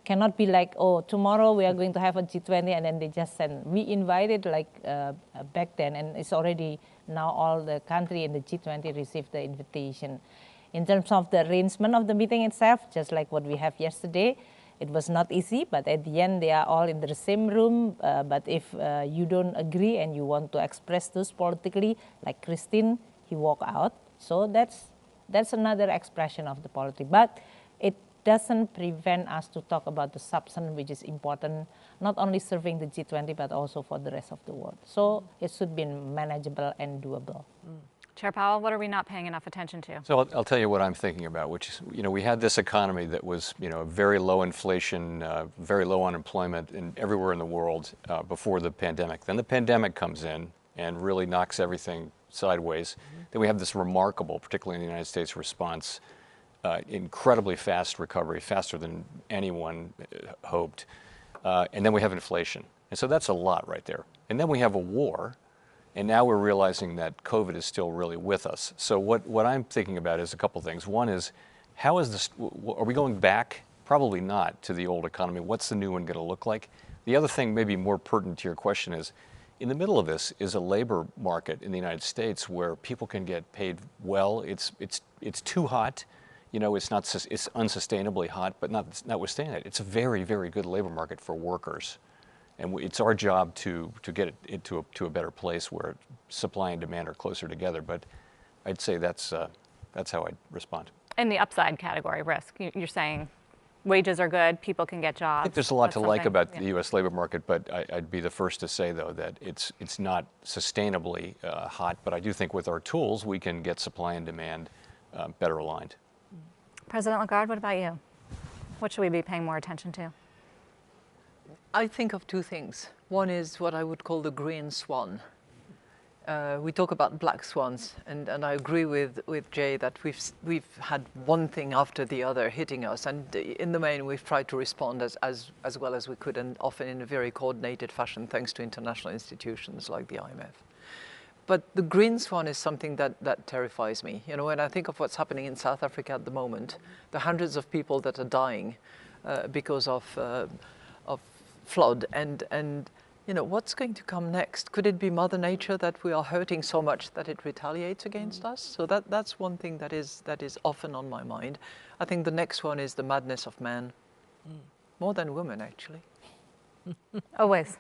cannot be like, oh, tomorrow we are going to have a G20 and then they just send. We invited like back then, and it's already now all the country in the G20 received the invitation. In terms of the arrangement of the meeting itself, just like what we have yesterday, it was not easy, but at the end they are all in the same room. But if you don't agree and you want to express this politically, like Christine, he walked out. So that's another expression of the politics. But it doesn't prevent us to talk about the substance, which is important, not only serving the G20, but also for the rest of the world. So it should be manageable and doable. Chair Powell, what are we not paying enough attention to? So I'll tell you what I'm thinking about, which is, we had this economy that was, very low inflation, very low unemployment everywhere in the world before the pandemic. Then the pandemic comes in and really knocks everything sideways. Then we have this remarkable, particularly in the United States, response, incredibly fast recovery, faster than anyone hoped. and then we have inflation. And so that's a lot right there. And then we have a war, and now we're realizing that COVID is still really with us. So what I'm thinking about is a couple things. One is, how is this, are we going back? Probably not, to the old economy. What's the new one going to look like? The other thing, maybe more pertinent to your question, is in the middle of this is a labor market in the United States where people can get paid well. It's too hot. You know, it's unsustainably hot, but notwithstanding that, it's a very, very good labor market for workers. And it's our job to get it into a better place where supply and demand are closer together. But I'd say that's how I'd respond. In the upside category, risk, you're saying wages are good, people can get jobs. I think there's a lot to like about yeah. the U.S. labor market, but I'd be the first to say, though, that it's not sustainably hot. But I do think with our tools, we can get supply and demand better aligned. President Lagarde, what about you? What should we be paying more attention to? I think of two things. One is what I would call the green swan. We talk about black swans, and I agree with Jay that we've had one thing after the other hitting us, and in the main we've tried to respond as well as we could, and often in a very coordinated fashion thanks to international institutions like the IMF. But the green swan is something that terrifies me. You know, when I think of what's happening in South Africa at the moment, the hundreds of people that are dying because of flood, and you know, what's going to come next? Could it be Mother Nature that we are hurting so much that it retaliates against us? So that's one thing that is often on my mind. I think the next one is the madness of man, more than women actually. Always.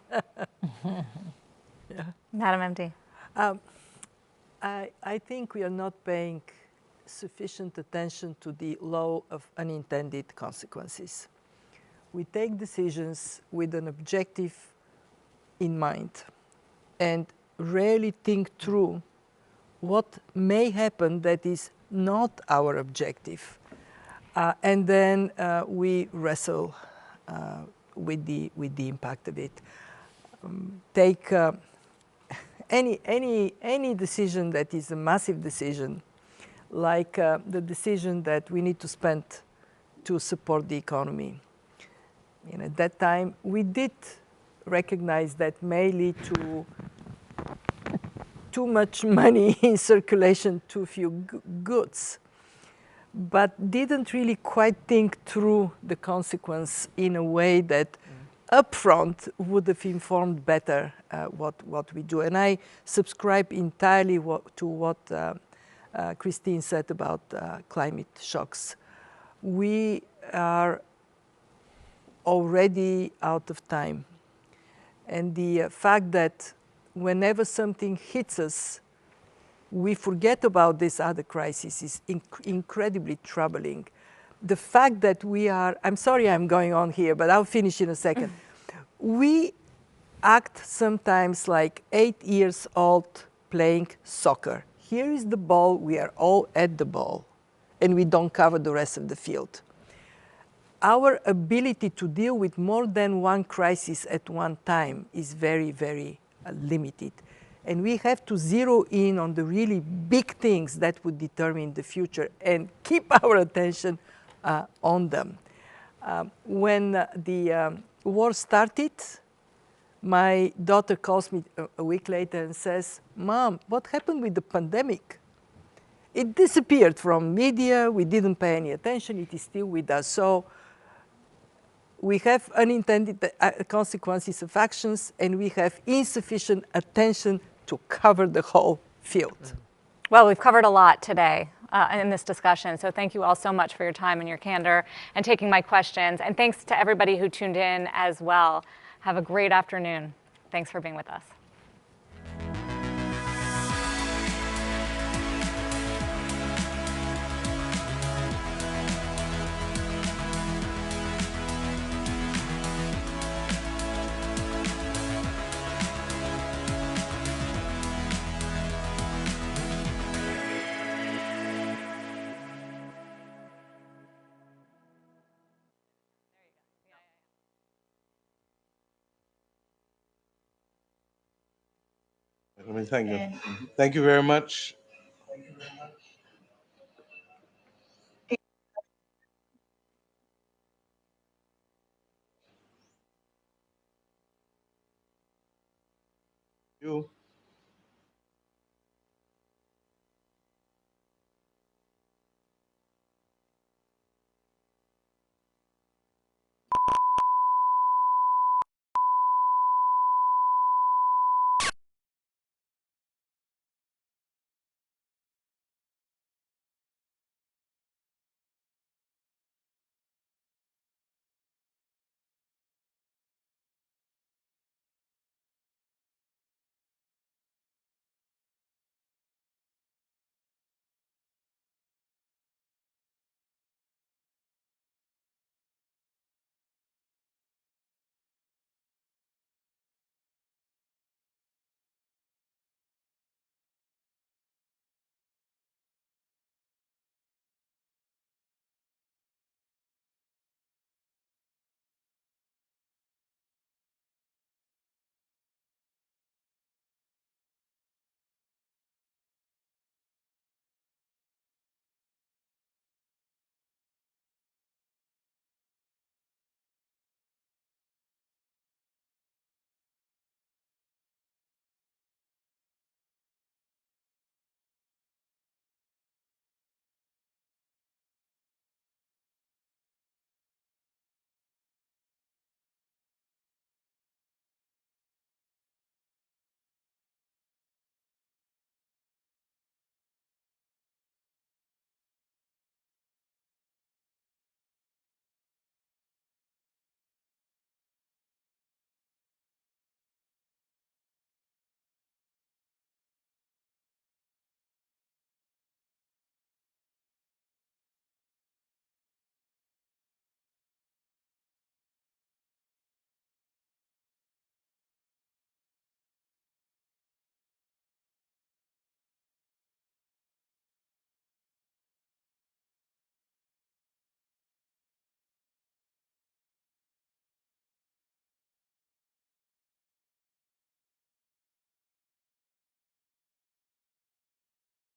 Yeah. Madam MD. I think we are not paying sufficient attention to the law of unintended consequences. We take decisions with an objective in mind and rarely think through what may happen that is not our objective. And then we wrestle with the impact of it. Take any decision that is a massive decision, like the decision that we need to spend to support the economy. You know, at that time, we did recognize that may lead to too much money in circulation, too few goods, but didn't really quite think through the consequence in a way that upfront would have informed better what we do. And I subscribe entirely to what Christine said about climate shocks. We are already out of time. And the fact that whenever something hits us, we forget about this other crisis is incredibly troubling. The fact that we are, I'm sorry I'm going on here, but I'll finish in a second. We act sometimes like 8 years old playing soccer. Here is the ball, we are all at the ball, and we don't cover the rest of the field. Our ability to deal with more than one crisis at one time is very, very limited. And we have to zero in on the really big things that would determine the future and keep our attention on them. When the war started, my daughter calls me a week later and says, "Mom, what happened with the pandemic? It disappeared from media, we didn't pay any attention, it is still with us." So we have unintended consequences of actions, and we have insufficient attention to cover the whole field. Well, we've covered a lot today in this discussion, so thank you all so much for your time and your candor and taking my questions. And thanks to everybody who tuned in as well. Have a great afternoon. Thanks for being with us. Let me thank you. Thank you very much. you.